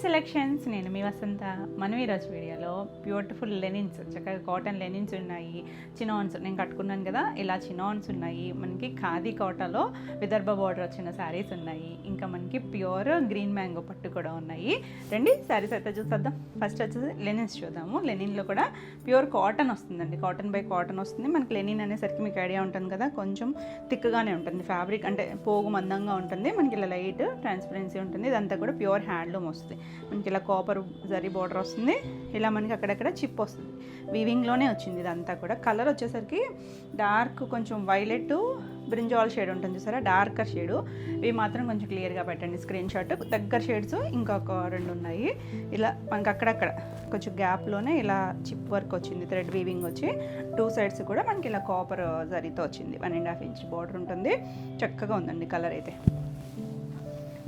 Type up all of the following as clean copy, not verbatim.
Selections. నేను మీ వసంత. మనం ఈరోజు వీడియోలో బ్యూటిఫుల్ లెనిన్స్, చక్కగా కాటన్ లెనిన్స్ ఉన్నాయి, చినాన్స్. నేను కట్టుకున్నాను కదా, ఇలా చినాన్స్ ఉన్నాయి. మనకి ఖాదీ కోటాలో విదర్భ బార్డర్ వచ్చిన శారీస్ ఉన్నాయి. ఇంకా మనకి ప్యూర్ గ్రీన్ మ్యాంగో పట్టు కూడా ఉన్నాయి. రండి శారీస్ అయితే చూసేద్దాం. ఫస్ట్ వచ్చేసి లెనిన్స్ చూద్దాము. లెనిన్లో కూడా ప్యూర్ కాటన్ వస్తుందండి, కాటన్ బై కాటన్ వస్తుంది. మనకి లెనిన్ అనేసరికి మీకు ఐడియా ఉంటుంది కదా, కొంచెం థిక్గానే ఉంటుంది ఫ్యాబ్రిక్, అంటే పోగు మందంగా ఉంటుంది. మనకి ఇలా లైట్ ట్రాన్స్పరెన్సీ ఉంటుంది. ఇదంతా కూడా ప్యూర్ హ్యాండ్లూమ్ వస్తుంది. మనకి ఇలా కాపర్ జరీ బార్డర్ వస్తుంది. ఇలా మనకి అక్కడక్కడ చిప్ వస్తుంది. వీవింగ్లోనే వచ్చింది ఇదంతా కూడా. కలర్ వచ్చేసరికి డార్క్ కొంచెం వైలెట్ బ్రింజాల్ షేడ్ ఉంటుంది చూసారా, డార్కర్ షేడు. ఇవి మాత్రం కొంచెం క్లియర్గా పెట్టండి స్క్రీన్ షాట్. దగ్గర షేడ్స్ ఇంకొక రెండు ఉన్నాయి. ఇలా మనకి అక్కడక్కడ కొంచెం గ్యాప్లోనే ఇలా చిప్ వర్క్ వచ్చింది, థ్రెడ్ వీవింగ్ వచ్చి 2 సైడ్స్ కూడా మనకి ఇలా కాపర్ జరీతో వచ్చింది. 1.5 ఇంచ్ బార్డర్ ఉంటుంది. చక్కగా ఉందండి కలర్ అయితే.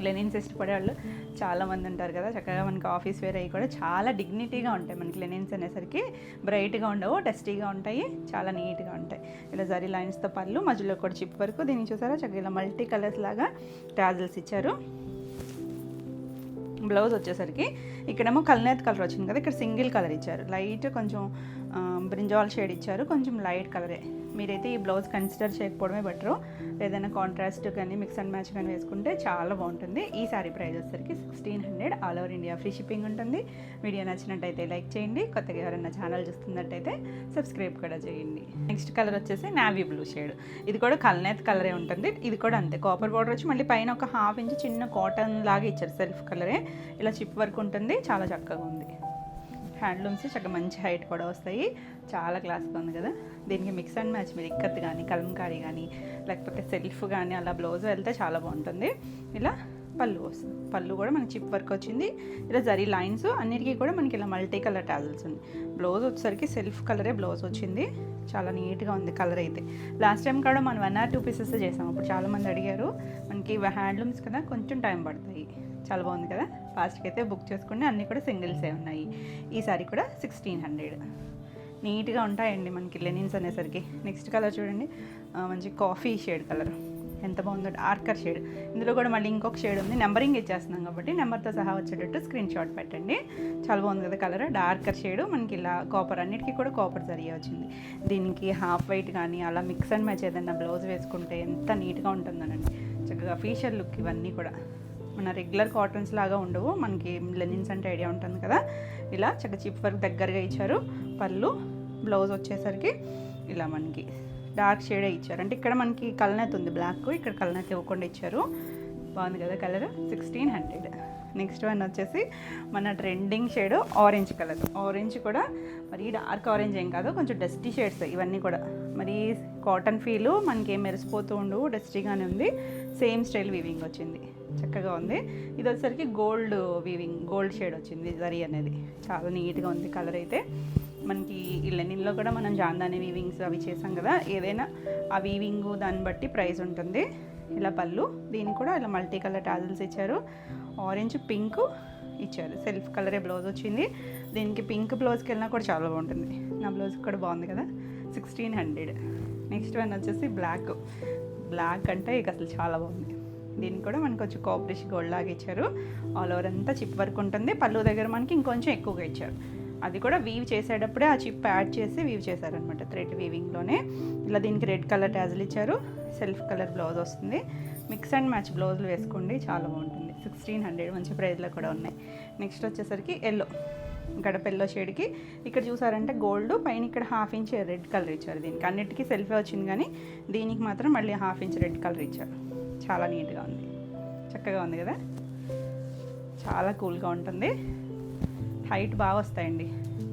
లెనిన్స్ ఇష్టపడే వాళ్ళు చాలామంది ఉంటారు కదా, చక్కగా మనకి ఆఫీస్ వేర్ అయ్యి కూడా చాలా డిగ్నిటీగా ఉంటాయి. మనకి లెనిన్స్ అనేసరికి బ్రైట్గా ఉండవు, డస్టీగా ఉంటాయి, చాలా నీట్గా ఉంటాయి. ఇలా జరీ లైన్స్తో పళ్ళు, మధ్యలో కూడా చిప్ వరకు. దీన్ని చూసారా, చక్కగా ఇలా మల్టీ కలర్స్ లాగా టాజిల్స్ ఇచ్చారు. బ్లౌజ్ వచ్చేసరికి ఇక్కడేమో కల్నేత్ కలర్ వచ్చింది కదా, ఇక్కడ సింగిల్ కలర్ ఇచ్చారు. లైట్ కొంచెం బ్రింజాల్ షేడ్ ఇచ్చారు, కొంచెం లైట్ కలరే. మీరైతే ఈ బ్లౌజ్ కన్సిడర్ చేయకపోవడమే బెటరు. ఏదైనా కాంట్రాస్ట్ కానీ మిక్స్ అండ్ మ్యాచ్ కానీ వేసుకుంటే చాలా బాగుంటుంది. ఈ సారీ ప్రైస్ వచ్చేసరికి 1600. All over India free shipping ఉంటుంది. వీడియో నచ్చినట్టయితే లైక్ చేయండి. కొత్తగా ఎవరైనా ఛానల్ చూస్తున్నట్టయితే సబ్స్క్రైబ్ కూడా చేయండి. నెక్స్ట్ కలర్ వచ్చేసి నావీ బ్లూ షేడ్. ఇది కూడా కల్నేత్ కలరే ఉంటుంది. ఇది కూడా అంతే, కాపర్ బార్డర్ వచ్చి మళ్ళీ పైన ఒక 1/2 ఇంచ్ చిన్న కాటన్ లాగా ఇచ్చారు, సెల్ఫ్ కలరే. ఇలా చిప్ వర్క్ ఉంటుంది, చాలా చక్కగా ఉంది. హ్యాండ్లూమ్స్ చక్కగా మంచి హైట్ కూడా వస్తాయి. చాలా క్లాస్గా ఉంది కదా. దీనికి మిక్స్ అండ్ మ్యాచ్ మీరు ఇక్కత్ కానీ కలంకారీ కానీ లేకపోతే సెల్ఫ్ కానీ అలా బ్లౌజ్ వెళ్తే చాలా బాగుంటుంది. ఇలా పళ్ళు వస్తుంది. పళ్ళు కూడా మనకి చిప్ వర్క్ వచ్చింది. ఇలా జరీ లైన్స్ అన్నిటికీ కూడా మనకి ఇలా మల్టీ కలర్ టాజిల్స్ ఉంది. బ్లౌజ్ వచ్చేసరికి సెల్ఫ్ కలరే బ్లౌజ్ వచ్చింది. చాలా నీట్గా ఉంది కలర్ అయితే. లాస్ట్ టైం కూడా మనం 1 or 2 పీసెస్ చేసాం. అప్పుడు చాలామంది అడిగారు. మనకి హ్యాండ్లూమ్స్ కదా కొంచెం టైం పడతాయి. చాలా బాగుంది కదా. ఫాస్ట్గా అయితే బుక్ చేసుకుని అన్నీ కూడా సింగిల్సే ఉన్నాయి. ఈ సారీ కూడా 1600. నీట్గా ఉంటాయండి మనకి లెనిన్స్ అనేసరికి. నెక్స్ట్ కలర్ చూడండి, మంచి కాఫీ షేడ్ కలర్. ఎంత బాగుందో, డార్కర్ షేడ్. ఇందులో కూడా మళ్ళీ ఇంకొక షేడ్ ఉంది. నెంబరింగ్ ఇచ్చేస్తున్నాం కాబట్టి నెంబర్తో సహా వచ్చేటట్టు స్క్రీన్ షాట్ పెట్టండి. చాలా బాగుంది కదా కలర్. డార్కర్ షేడు మనకి ఇలా కాపర్, అన్నిటికీ కూడా కాపర్ జరీ వచ్చింది. దీనికి హాఫ్ వైట్ కానీ అలా మిక్స్ అండ్ మ్యాచ్ ఏదైనా బ్లౌజ్ వేసుకుంటే ఎంత నీట్గా ఉంటుందనండి. చక్కగా ఫీషర్ లుక్. ఇవన్నీ కూడా మన రెగ్యులర్ కాటన్స్ లాగా ఉండవు. మనకి లెనిన్స్ అంటే ఐడియా ఉంటుంది కదా. ఇలా చక్కగా చిప్ వర్క్ దగ్గరగా ఇచ్చారు. పళ్ళు, బ్లౌజ్ వచ్చేసరికి ఇలా మనకి డార్క్ షేడే ఇచ్చారు. అంటే ఇక్కడ మనకి కల్నేత్ ఉంది బ్లాక్, ఇక్కడ కల్నేత్ ఇవ్వకుండా ఇచ్చారు. బాగుంది కదా కలర్. 1600. నెక్స్ట్ వన్ వచ్చేసి మన trending shade orange colour. Orange కూడా మరి డార్క్ ఆరెంజ్ ఏం కాదు, కొంచెం డస్టీ షేడ్స్ ఇవన్నీ కూడా. మరి కాటన్ ఫీలు మనకి ఏం మెరిసిపోతూ ఉండవు, డస్టీగానే ఉంది. సేమ్ స్టైల్ వీవింగ్ వచ్చింది, చక్కగా ఉంది. ఇది వచ్చేసరికి గోల్డ్ వీవింగ్, గోల్డ్ షేడ్ వచ్చింది జరీ అనేది. చాలా నీట్గా ఉంది కలర్ అయితే. మనకి ఈ లెనిన్లో కూడా మనం జాందాని వీవింగ్స్ అవి చేసాం కదా, ఏదైనా ఆ వీవింగ్ దాన్ని బట్టి ప్రైస్ ఉంటుంది. ఇలా పళ్ళు, దీనికి కూడా ఇలా మల్టీ కలర్ టాజిల్స్ ఇచ్చారు. ఆరెంజ్ పింక్ ఇచ్చారు. సెల్ఫ్ కలరే బ్లౌజ్ వచ్చింది. దీనికి పింక్ బ్లౌజ్కి వెళ్ళినా కూడా చాలా బాగుంటుంది. నా బ్లౌజ్ కూడా బాగుంది కదా. 1600. నెక్స్ట్ వన్ వచ్చేసి బ్లాక్. బ్లాక్ అంటే ఇక అసలు చాలా బాగుంది. దీనికి కూడా మనకి వచ్చి కాపరిష్ గోల్డ్ లాగా ఇచ్చారు. ఆల్ ఓవర్ అంతా చిప్ వర్క్ ఉంటుంది. పళ్ళు దగ్గర మనకి ఇంకొంచెం ఎక్కువగా ఇచ్చారు. అది కూడా వీవ్ చేసేటప్పుడే ఆ చిప్ యాడ్ చేసి వీవ్ చేశారనమాట, థ్రెడ్ వీవింగ్లోనే. ఇలా దీనికి రెడ్ కలర్ టాజిల్ ఇచ్చారు. సెల్ఫ్ కలర్ బ్లౌజ్ వస్తుంది. మిక్స్ అండ్ మ్యాచ్ బ్లౌజులు వేసుకోండి, చాలా బాగుంటుంది. 1600. మంచి ప్రైస్లో కూడా ఉన్నాయి. నెక్స్ట్ వచ్చేసరికి ఎల్లో, గడప ఎల్లో షేడ్కి ఇక్కడ చూసారంటే గోల్డ్, పైన ఇక్కడ 1/2 ఇంచ్ రెడ్ కలర్ ఇచ్చారు. దీనికి అన్నిటికీ సెల్ఫే వచ్చింది, కానీ దీనికి మాత్రం మళ్ళీ 1/2 ఇంచ్ రెడ్ కలర్ ఇచ్చారు. చాలా నీట్గా ఉంది, చక్కగా ఉంది కదా. చాలా కూల్గా ఉంటుంది. హైట్ బాగా వస్తాయండి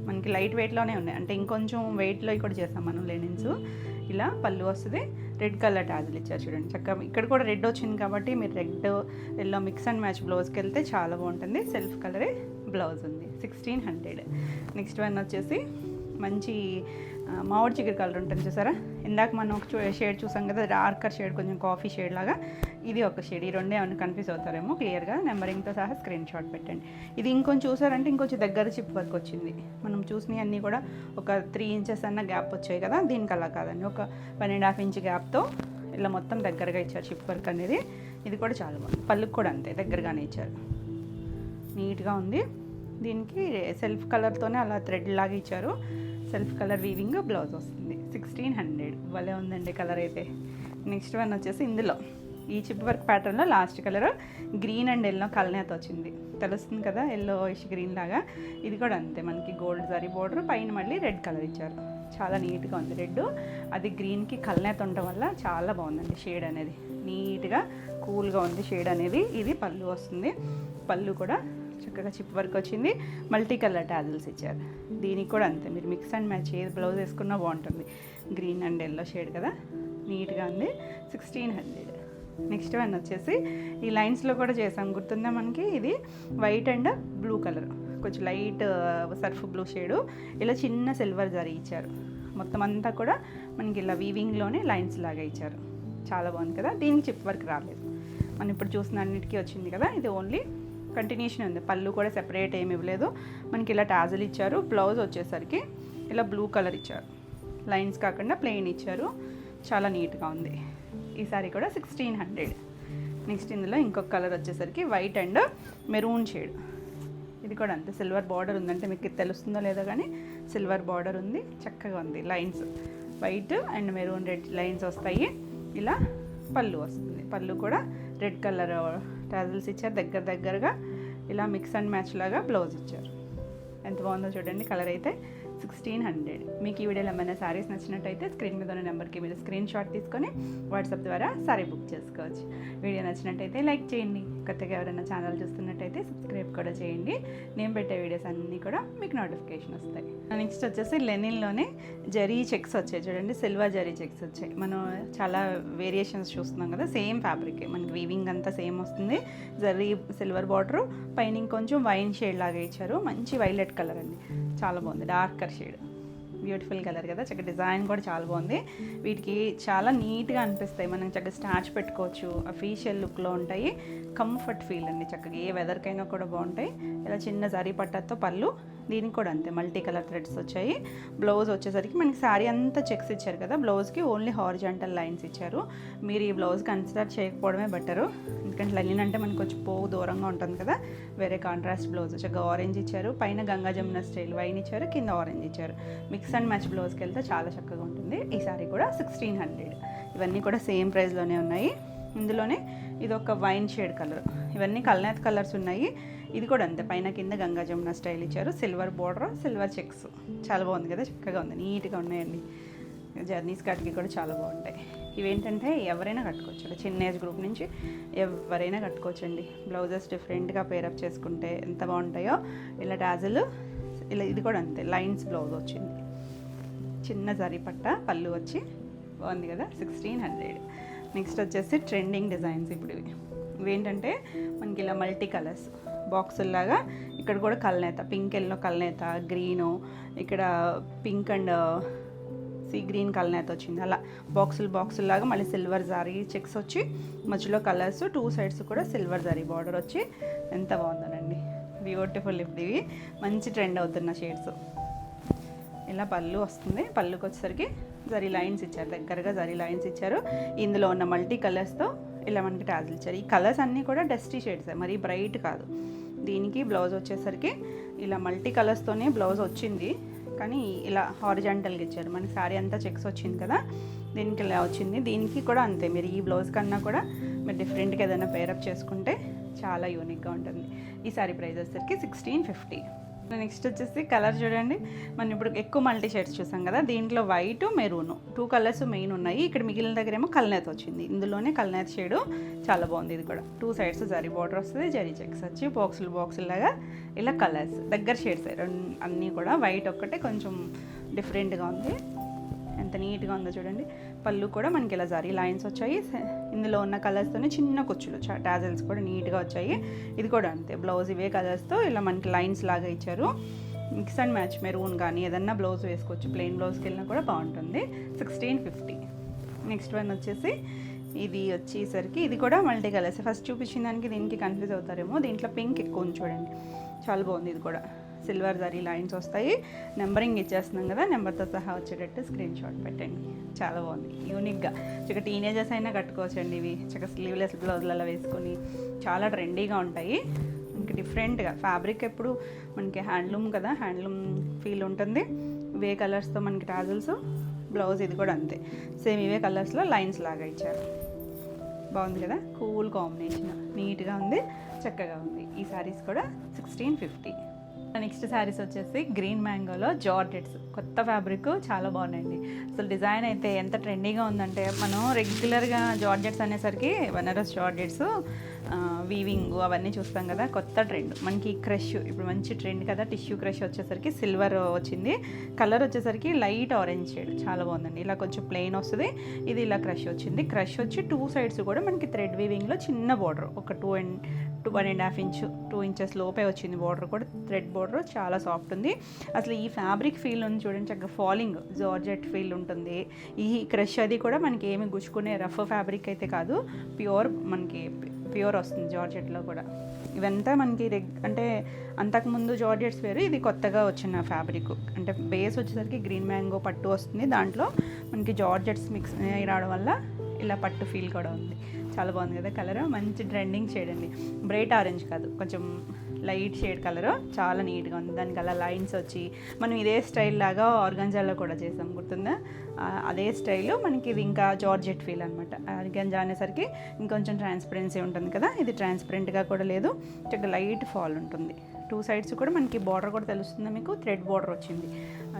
మనకి. లైట్ వెయిట్లోనే ఉన్నాయి, అంటే ఇంకొంచెం వెయిట్లో కూడా చేస్తాం మనం లెనిన్స్. ఇలా పళ్ళు వస్తుంది. రెడ్ కలర్ టాజిల్ ఇచ్చారు చూడండి చక్కగా. ఇక్కడ కూడా రెడ్ వచ్చింది కాబట్టి మీరు red yellow mix and match బ్లౌజ్కి వెళ్తే చాలా బాగుంటుంది. సెల్ఫ్ కలరే బ్లౌజ్ ఉంది. 1600. నెక్స్ట్ వన్ వచ్చేసి మంచి మామిడి చిగురు కలర్ ఉంటుంది చూసారా. ఇందాక మనం ఒక షేడ్ చూసాం కదా, డార్కర్ షేడ్, కొంచెం కాఫీ షేడ్ లాగా. ఇది ఒక షేడ్. ఈ రెండే ఏమైనా కన్ఫ్యూజ్ అవుతారేమో. క్లియర్గా నెంబరింగ్తో సహా స్క్రీన్ షాట్ పెట్టండి. ఇది ఇంకొంచెం చూసారంటే ఇంకొంచెం దగ్గర చిప్ వర్క్ వచ్చింది. మనం చూసినవి అన్నీ కూడా ఒక 3 ఇంచెస్ అన్న గ్యాప్ వచ్చాయి కదా, దీనికి అలా కాదండి. ఒక 1.5 ఇంచ్ గ్యాప్తో ఇలా మొత్తం దగ్గరగా ఇచ్చారు చిప్ వర్క్ అనేది. ఇది కూడా చాలా బాగుంది. పళ్ళుకి కూడా అంతే దగ్గరగానే ఇచ్చారు. నీట్గా ఉంది. దీనికి సెల్ఫ్ కలర్తోనే అలా థ్రెడ్ లాగా ఇచ్చారు. సెల్ఫ్ కలర్ వీవింగ్ బ్లౌజ్ వస్తుంది. 1600 భలే ఉందండి కలర్ అయితే. నెక్స్ట్ వన్ వచ్చేసి ఇందులో ఈ చిప్ వర్క్ ప్యాటర్న్లో last colour green and yellow కలనేత వచ్చింది. తెలుస్తుంది కదా, ఎల్లో ఇష్ గ్రీన్ లాగా. ఇది కూడా అంతే, మనకి గోల్డ్ జరీ బోర్డర్, పైన మళ్ళీ రెడ్ కలర్ ఇచ్చారు. చాలా నీట్గా ఉంది. రెడ్ అది గ్రీన్కి కలనేత ఉండటం వల్ల చాలా బాగుందండి షేడ్ అనేది. నీట్గా కూల్గా ఉంది షేడ్ అనేది. ఇది పళ్ళు వస్తుంది. పళ్ళు కూడా చక్కగా చిప్ వర్క్ వచ్చింది. మల్టీ కలర్ టాజిల్స్ ఇచ్చారు. దీనికి కూడా అంతే, మీరు మిక్స్ అండ్ మ్యాచ్ ఏది బ్లౌజ్ వేసుకున్నా బాగుంటుంది. గ్రీన్ అండ్ ఎల్లో షేడ్ కదా, నీట్గా ఉంది. 1600. నెక్స్ట్ వన్ వచ్చేసి ఈ లైన్స్లో కూడా చేసాం, గుర్తుందా మనకి? ఇది వైట్ అండ్ బ్లూ కలర్, కొంచెం లైట్ సర్ఫ్ బ్లూ షేడు. ఇలా చిన్న సిల్వర్ జరీ ఇచ్చారు. మొత్తం అంతా కూడా మనకి ఇలా వీవింగ్లోనే లైన్స్ లాగా ఇచ్చారు. చాలా బాగుంది కదా. దీనికి చిప్ వర్క్ రాలేదు, మనం ఇప్పుడు చూసిన అన్నిటికీ వచ్చింది కదా. ఇది ఓన్లీ కంటిన్యూషన్ ఉంది. పళ్ళు కూడా సెపరేట్ ఏమి ఇవ్వలేదు. మనకి ఇలా టాజిల్ ఇచ్చారు. బ్లౌజ్ వచ్చేసరికి ఇలా బ్లూ కలర్ ఇచ్చారు. లైన్స్ కాకుండా ప్లెయిన్ ఇచ్చారు. చాలా నీట్గా ఉంది. ఈ సారీ కూడా 1600. నెక్స్ట్ ఇందులో ఇంకొక కలర్ వచ్చేసరికి వైట్ అండ్ మెరూన్ షేడ్. ఇది కూడా అంతే, సిల్వర్ బార్డర్ ఉందంటే మీకు తెలుస్తుందో లేదో కానీ సిల్వర్ బార్డర్ ఉంది. చక్కగా ఉంది. Lines white and maroon red lines వస్తాయి. ఇలా పళ్ళు వస్తుంది. పళ్ళు కూడా రెడ్ కలర్ టాజిల్స్ ఇచ్చారు. దగ్గరగా ఇలా మిక్స్ అండ్ మ్యాచ్ లాగా బ్లౌజ్ ఇచ్చారు. ఎంత బాగుందో చూడండి కలర్ అయితే. 1600. మీకు ఈ వీడియోలో ఏమైనా శారీస్ నచ్చినట్టయితే స్క్రీన్ మీద ఉన్న నెంబర్కి మీరు స్క్రీన్ షాట్ తీసుకొని వాట్సాప్ ద్వారా శారీ బుక్ చేసుకోవచ్చు. వీడియో నచ్చినట్టయితే లైక్ చేయండి. కొత్తగా ఎవరైనా ఛానల్ చూస్తున్నట్టయితే సబ్స్క్రైబ్ కూడా చేయండి. నేను పెట్టే వీడియోస్ అన్నీ కూడా మీకు నోటిఫికేషన్ వస్తాయి. నెక్స్ట్ వచ్చేసి లెనిన్లోనే జరీ చెక్స్ వచ్చాయి చూడండి. సిల్వర్ జరీ చెక్స్ వచ్చాయి. మనం చాలా వేరియేషన్స్ చూస్తున్నాం కదా. సేమ్ ఫ్యాబ్రిక్, మనకి వీవింగ్ అంతా సేమ్ వస్తుంది. జరీ సిల్వర్ బార్డరు, పైన ఇంకొంచెం వైన్ షేడ్ లాగా ఇచ్చారు. మంచి వైలెట్ కలర్ అండి, చాలా బాగుంది. డార్కర్ షేడ్, బ్యూటిఫుల్ కలర్ కదా. చక్కగా డిజైన్ కూడా చాలా బాగుంది. వీటికి చాలా నీట్గా అనిపిస్తాయి. మనం చక్కగా స్టార్చ్ పెట్టుకోవచ్చు. అఫీషియల్ లుక్లో ఉంటాయి. కంఫర్ట్ ఫీల్ అండి. చక్కగా ఏ వెదర్కైనా కూడా బాగుంటాయి. ఇలా చిన్న జరీ పట్టతో పళ్ళు. దీనికి కూడా అంతే, మల్టీ కలర్ థ్రెడ్స్ వచ్చాయి. బ్లౌజ్ వచ్చేసరికి మనకి శారీ అంతా చెక్స్ ఇచ్చారు కదా. బ్లౌజ్కి ఓన్లీ హారిజాంటల్ లైన్స్ ఇచ్చారు. మీరు ఈ బ్లౌజ్ కన్సిడర్ చేయకపోవడమే బెటరు. ఎందుకంటే లెనిన్ అంటే మనకు కొంచెం పోగు దూరంగా ఉంటుంది కదా. వేరే కాంట్రాస్ట్ బ్లౌజ్ చక్కగా ఆరెంజ్ ఇచ్చారు. పైన గంగా జమున స్టైల్ వైన్ ఇచ్చారు. కింద ఆరెంజ్ ఇచ్చారు. మిక్స్ అండ్ మ్యాచ్ బ్లౌజ్కి వెళ్తే చాలా చక్కగా ఉంటుంది. ఈ సారీ కూడా 1600. ఇవన్నీ కూడా సేమ్ ప్రైస్లోనే ఉన్నాయి. ఇందులోనే ఇది ఒక వైన్ షేడ్ కలర్. ఇవన్నీ కల్నేత్ కలర్స్ ఉన్నాయి. ఇది కూడా అంతే, పైన కింద గంగా జమున స్టైల్ ఇచ్చారు. Silver border, silver checks. చాలా బాగుంది కదా, చక్కగా ఉంది. నీట్గా ఉన్నాయండి. జర్నీస్ కట్కి కూడా చాలా బాగుంటాయి. ఇవేంటంటే ఎవరైనా కట్టుకోవచ్చు. చిన్న ఏజ్ గ్రూప్ నుంచి ఎవరైనా కట్టుకోవచ్చండి. బ్లౌజెస్ డిఫరెంట్గా పేరప్ చేసుకుంటే ఎంత బాగుంటాయో. ఇలా టాజిల్, ఇలా ఇది కూడా అంతే, లైన్స్ బ్లౌజ్ వచ్చింది. చిన్న జరీ పట్ట, పళ్ళు వచ్చి బాగుంది కదా. 1600. నెక్స్ట్ వచ్చేసి ట్రెండింగ్ డిజైన్స్. ఇప్పుడు ఇవేంటంటే మనకి ఇలా మల్టీ కలర్స్ బాక్సుల్లాగా. ఇక్కడ కూడా కల్నేత, పింక్ ఎల్లో కల్నేత, గ్రీను, ఇక్కడ పింక్ అండ్ సీ గ్రీన్ కల్నేత వచ్చింది. అలా బాక్సుల్లాగా మళ్ళీ సిల్వర్ జరీ చెక్స్ వచ్చి మధ్యలో కలర్స్, 2 సైడ్స్ కూడా సిల్వర్ జరీ బార్డర్ వచ్చి ఎంత బాగుందనండి. బ్యూటిఫుల్. ఇప్పుడు ఇవి మంచి ట్రెండ్ అవుతున్న షేడ్స్. ఇలా పళ్ళు వస్తుంది. పళ్ళుకి వచ్చేసరికి జరీ లైన్స్ ఇచ్చారు. దగ్గరగా జరీ లైన్స్ ఇచ్చారు. ఇందులో ఉన్న మల్టీ కలర్స్తో ఇలా మనకి టాజిల్ ఇచ్చారు. ఈ కలర్స్ అన్నీ కూడా డస్టీ షేడ్స్, మరీ బ్రైట్ కాదు. దీనికి బ్లౌజ్ వచ్చేసరికి ఇలా మల్టీ కలర్స్తోనే బ్లౌజ్ వచ్చింది. కానీ ఇలా హారిజాంటల్గా ఇచ్చారు. మనకి శారీ అంతా చెక్స్ వచ్చింది కదా, దీనికి ఇలా వచ్చింది. దీనికి కూడా అంతే, మీరు ఈ బ్లౌజ్ కన్నా కూడా మీరు డిఫరెంట్గా ఏదైనా పేరప్ చేసుకుంటే చాలా యూనిక్గా ఉంటుంది. ఈ శారీ ప్రైస్ వచ్చేసరికి 1650. నెక్స్ట్ వచ్చేసి కలర్ చూడండి. మనం ఇప్పుడు ఎక్కువ మల్టీ షేడ్స్ చూసాం కదా. దీంట్లో వైట్, మెరూన్ 2 కలర్స్ మెయిన్ ఉన్నాయి. ఇక్కడ మిగిలిన దగ్గర ఏమో కల్నేత్ వచ్చింది. ఇందులోనే కల్నేత్ షేడు చాలా బాగుంది. ఇది కూడా 2 సైడ్స్ జరీ బార్డర్ వస్తుంది. జరీ చెక్స్ వచ్చి బాక్సులు లాగా ఇలా కలర్స్ దగ్గర షేడ్స్ అన్నీ కూడా. వైట్ ఒక్కటే కొంచెం డిఫరెంట్గా ఉంది. ఎంత నీట్గా ఉందో చూడండి. పళ్ళు కూడా మనకి ఇలా జరీ లైన్స్ వచ్చాయి. ఇందులో ఉన్న కలర్స్తోనే చిన్న కుచ్చులు, టాజల్స్ కూడా నీట్గా వచ్చాయి. ఇది కూడా అంతే, బ్లౌజ్ ఇవే కలర్స్తో ఇలా మనకి లైన్స్ లాగా ఇచ్చారు. మిక్స్ అండ్ మ్యాచ్ మెరూన్ కానీ ఏదన్నా బ్లౌజ్ వేసుకోవచ్చు. ప్లెయిన్ బ్లౌజ్కి వెళ్ళినా కూడా బాగుంటుంది. 1650. నెక్స్ట్ వన్ వచ్చేసి ఇది వచ్చేసరికి ఇది కూడా మల్టీ కలర్స్. ఫస్ట్ చూపించిన దానికి దీనికి కన్ఫ్యూజ్ అవుతారేమో. దీంట్లో పింక్ ఎక్కువ ఉంది చూడండి, చాలా బాగుంది. ఇది కూడా సిల్వర్ జరీ లైన్స్ వస్తాయి. నెంబరింగ్ ఇచ్చేస్తున్నాం కదా, నెంబర్తో సహా వచ్చేటట్టు స్క్రీన్ షాట్ పెట్టండి. చాలా బాగుంది, యూనిక్గా. చక్కగా టీనేజర్స్ అయినా కట్టుకోవచ్చండి. ఇవి చక్కగా స్లీవ్లెస్ బ్లౌజ్లలో వేసుకొని చాలా ట్రెండీగా ఉంటాయి. మనకి డిఫరెంట్గా ఫ్యాబ్రిక్ ఎప్పుడు మనకి హ్యాండ్లూమ్ కదా, హ్యాండ్లూమ్ ఫీల్ ఉంటుంది. ఇవే కలర్స్తో మనకి టాజల్స్, బ్లౌజ్ ఇది కూడా అంతే సేమ్ ఇవే కలర్స్లో లైన్స్ లాగా ఇచ్చారు. బాగుంది కదా, కూల్ కాంబినేషన్, నీట్గా ఉంది, చక్కగా ఉంది. ఈ శారీస్ కూడా 1650. నెక్స్ట్ శారీస్ వచ్చేసి గ్రీన్ మ్యాంగోలో జార్జెట్స్, కొత్త ఫ్యాబ్రిక్, చాలా బాగున్నాయండి. అసలు డిజైన్ అయితే ఎంత ట్రెండీగా ఉందంటే, మనం రెగ్యులర్గా జార్జెట్స్ అనేసరికి బనారస్ జార్జెట్స్ వీవింగ్ అవన్నీ చూస్తాం కదా, కొత్త ట్రెండ్ మనకి క్రష్ ఇప్పుడు మంచి ట్రెండ్ కదా. టిష్యూ క్రష్ వచ్చేసరికి సిల్వర్ వచ్చింది, కలర్ వచ్చేసరికి లైట్ ఆరెంజ్ షేడ్, చాలా బాగుందండి. ఇలా కొంచెం ప్లెయిన్ వస్తుంది, ఇది ఇలా క్రష్ వచ్చింది. క్రష్ వచ్చి 2 సైడ్స్ కూడా మనకి థ్రెడ్ వీవింగ్లో చిన్న బార్డర్, ఒక 1.5 ఇంచ్ 2 ఇంచెస్ లోపే వచ్చింది. బార్డర్ కూడా థ్రెడ్ బార్డర్, చాలా సాఫ్ట్ ఉంది. అసలు ఈ ఫ్యాబ్రిక్ ఫీల్ ఉంది చూడండి, చక్కగా ఫాలింగ్ జార్జెట్ ఫీల్ ఉంటుంది. ఈ క్రష్ అది కూడా మనకి ఏమి గుచ్చుకునే రఫ్ ఫ్యాబ్రిక్ అయితే కాదు, ప్యూర్ మనకి ప్యూర్ వస్తుంది జార్జెట్లో కూడా. ఇవంతా మనకి అంటే అంతకుముందు జార్జెట్స్ వేరు, ఇది కొత్తగా వచ్చిన ఫ్యాబ్రిక్. అంటే బేస్ వచ్చేసరికి గ్రీన్ మ్యాంగో పట్టు వస్తుంది, దాంట్లో మనకి జార్జెట్స్ మిక్స్ రావడం వల్ల ఇలా పట్టు ఫీల్ కూడా ఉంది. చాలా బాగుంది కదా కలర్, మంచి ట్రెండింగ్ షేడ్ అండి. బ్రైట్ ఆరెంజ్ కాదు, కొంచెం లైట్ షేడ్ కలరు, చాలా నీట్గా ఉంది. దానికి అలా లైన్స్ వచ్చి మనం ఇదే స్టైల్ లాగా ఆర్గాంజాలో కూడా చేసాం, గుర్తుందా? అదే స్టైల్ మనకి ఇది ఇంకా జార్జెట్ ఫీల్ అనమాట. ఆర్గాంజా అనేసరికి ఇంకొంచెం ట్రాన్స్పరెన్సీ ఉంటుంది కదా, ఇది ట్రాన్స్పరెంట్గా కూడా లేదు, చక్కగా లైట్ ఫాల్ ఉంటుంది. 2 సైడ్స్ కూడా మనకి బార్డర్ కూడా తెలుస్తుంది మీకు, థ్రెడ్ బార్డర్ వచ్చింది,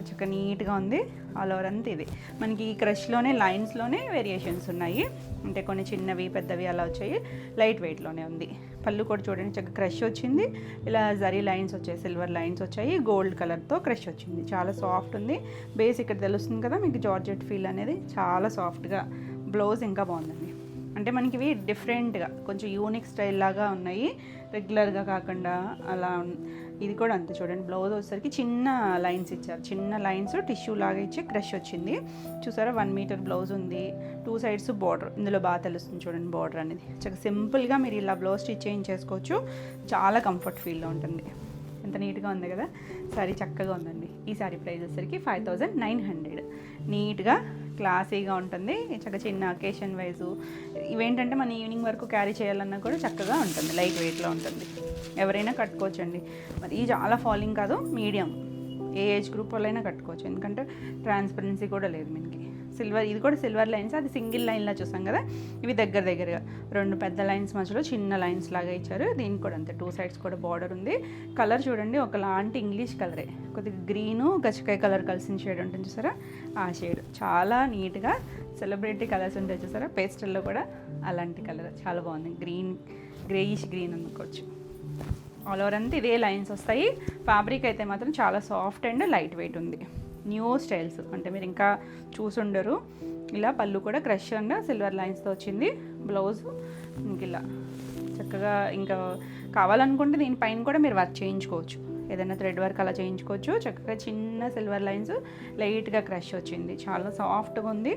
చక్కగా నీట్గా ఉంది. ఆల్ ఓవర్ అంతా ఇది మనకి ఈ క్రష్లోనే లైన్స్లోనే వేరియేషన్స్ ఉన్నాయి, అంటే కొన్ని చిన్నవి పెద్దవి అలా వచ్చాయి. లైట్ వెయిట్లోనే ఉంది. పళ్ళు కూడా చూడండి, చక్కగా క్రష్ వచ్చింది, ఇలా జరీ లైన్స్ వచ్చాయి, సిల్వర్ లైన్స్ వచ్చాయి, గోల్డ్ కలర్తో క్రష్ వచ్చింది. చాలా సాఫ్ట్ ఉంది. బేస్ ఇక్కడ తెలుస్తుంది కదా మీకు, జార్జెట్ ఫీల్ అనేది చాలా సాఫ్ట్గా. బ్లౌజ్ ఇంకా బాగుందండి, అంటే మనకి ఇవి డిఫరెంట్గా కొంచెం యూనిక్ స్టైల్ లాగా ఉన్నాయి, రెగ్యులర్గా కాకుండా అలా. ఇది కూడా అంతే చూడండి, బ్లౌజ్ వచ్చేసరికి చిన్న లైన్స్ ఇచ్చారు, చిన్న లైన్స్ టిష్యూ లాగా ఇచ్చి క్రష్ వచ్చింది. చూసారా, 1 మీటర్ బ్లౌజ్ ఉంది, 2 సైడ్స్ బార్డర్, ఇందులో బాగా తెలుస్తుంది చూడండి బార్డర్ అనేది. చక్కగా సింపుల్గా మీరు ఇలా బ్లౌజ్ స్టిచ్ చేయించేసుకోవచ్చు, చాలా కంఫర్ట్ ఫీల్లో ఉంటుంది. ఎంత నీట్గా ఉంది కదా సారీ, చక్కగా ఉందండి. ఈ సారీ ప్రైస్ వచ్చేసరికి 5900. నీట్గా క్లాసీగా ఉంటుంది, చక్కగా చిన్న అకేషన్ వైజు ఇవేంటంటే మన ఈవినింగ్ వరకు క్యారీ చేయాలన్నా కూడా చక్కగా ఉంటుంది, లైట్ వెయిట్లో ఉంటుంది, ఎవరైనా కట్టుకోవచ్చండి. మరి చాలా ఫాలింగ్ కాదు, మీడియం, ఏ ఏజ్ గ్రూప్ వాళ్ళైనా కట్టుకోవచ్చు, ఎందుకంటే ట్రాన్స్పరెన్సీ కూడా లేదు మనకి. సిల్వర్, ఇది కూడా సిల్వర్ లైన్స్, అది సింగిల్ లైన్లా చూసాం కదా, ఇవి దగ్గరగా 2 పెద్ద లైన్స్ మధ్యలో చిన్న లైన్స్ లాగా ఇచ్చారు. దీనికి కూడా అంతే 2 సైడ్స్ కూడా బార్డర్ ఉంది. కలర్ చూడండి, ఒకలాంటి ఇంగ్లీష్ కలరే, కొద్దిగా గ్రీను గచ్చకాయ కలర్ కలిసిన షేడ్ ఉంటుంది చూసారా, ఆ షేడ్ చాలా నీట్గా సెలబ్రిటీ కలర్స్ ఉంటాయి చూసారా, పేస్టల్లో కూడా అలాంటి కలర్ చాలా బాగుంది. గ్రేయిష్ గ్రీన్ అనుకోవచ్చు. ఆల్ ఓవర్ అంతా ఇదే లైన్స్ వస్తాయి. ఫ్యాబ్రిక్ అయితే మాత్రం చాలా సాఫ్ట్ అండ్ లైట్ వెయిట్ ఉంది. న్యూ స్టైల్స్ అంటే మీరు ఇంకా చూసుండరు. ఇలా పళ్ళు కూడా క్రష్ అండ్ సిల్వర్ లైన్స్తో వచ్చింది. బ్లౌజ్ ఇంక ఇలా చక్కగా, ఇంకా కావాలనుకుంటే దీనిపైన కూడా మీరు వర్క్ చేయించుకోవచ్చు, ఏదైనా థ్రెడ్ వర్క్ అలా చేయించుకోవచ్చు. చక్కగా చిన్న సిల్వర్ లైన్స్, లైట్గా క్రష్ వచ్చింది, చాలా సాఫ్ట్గా ఉంది.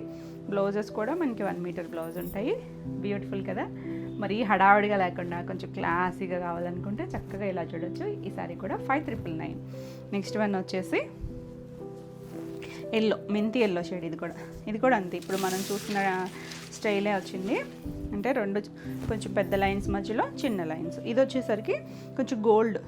బ్లౌజెస్ కూడా మనకి 1 మీటర్ బ్లౌజ్ ఉంటాయి. బ్యూటిఫుల్ కదా, మరి హడావుడిగా లేకుండా కొంచెం క్లాసీగా కావాలనుకుంటే చక్కగా ఇలా చూడొచ్చు. ఈ సారీ కూడా 5999. నెక్స్ట్ వన్ వచ్చేసి ఎల్లో, మెంతి ఎల్లో షేడ్. ఇది కూడా అంతే, ఇప్పుడు మనం చూసిన స్టైలే వచ్చింది, అంటే 2 కొంచెం పెద్ద లైన్స్ మధ్యలో చిన్న లైన్స్. ఇది వచ్చేసరికి కొంచెం గోల్డ్,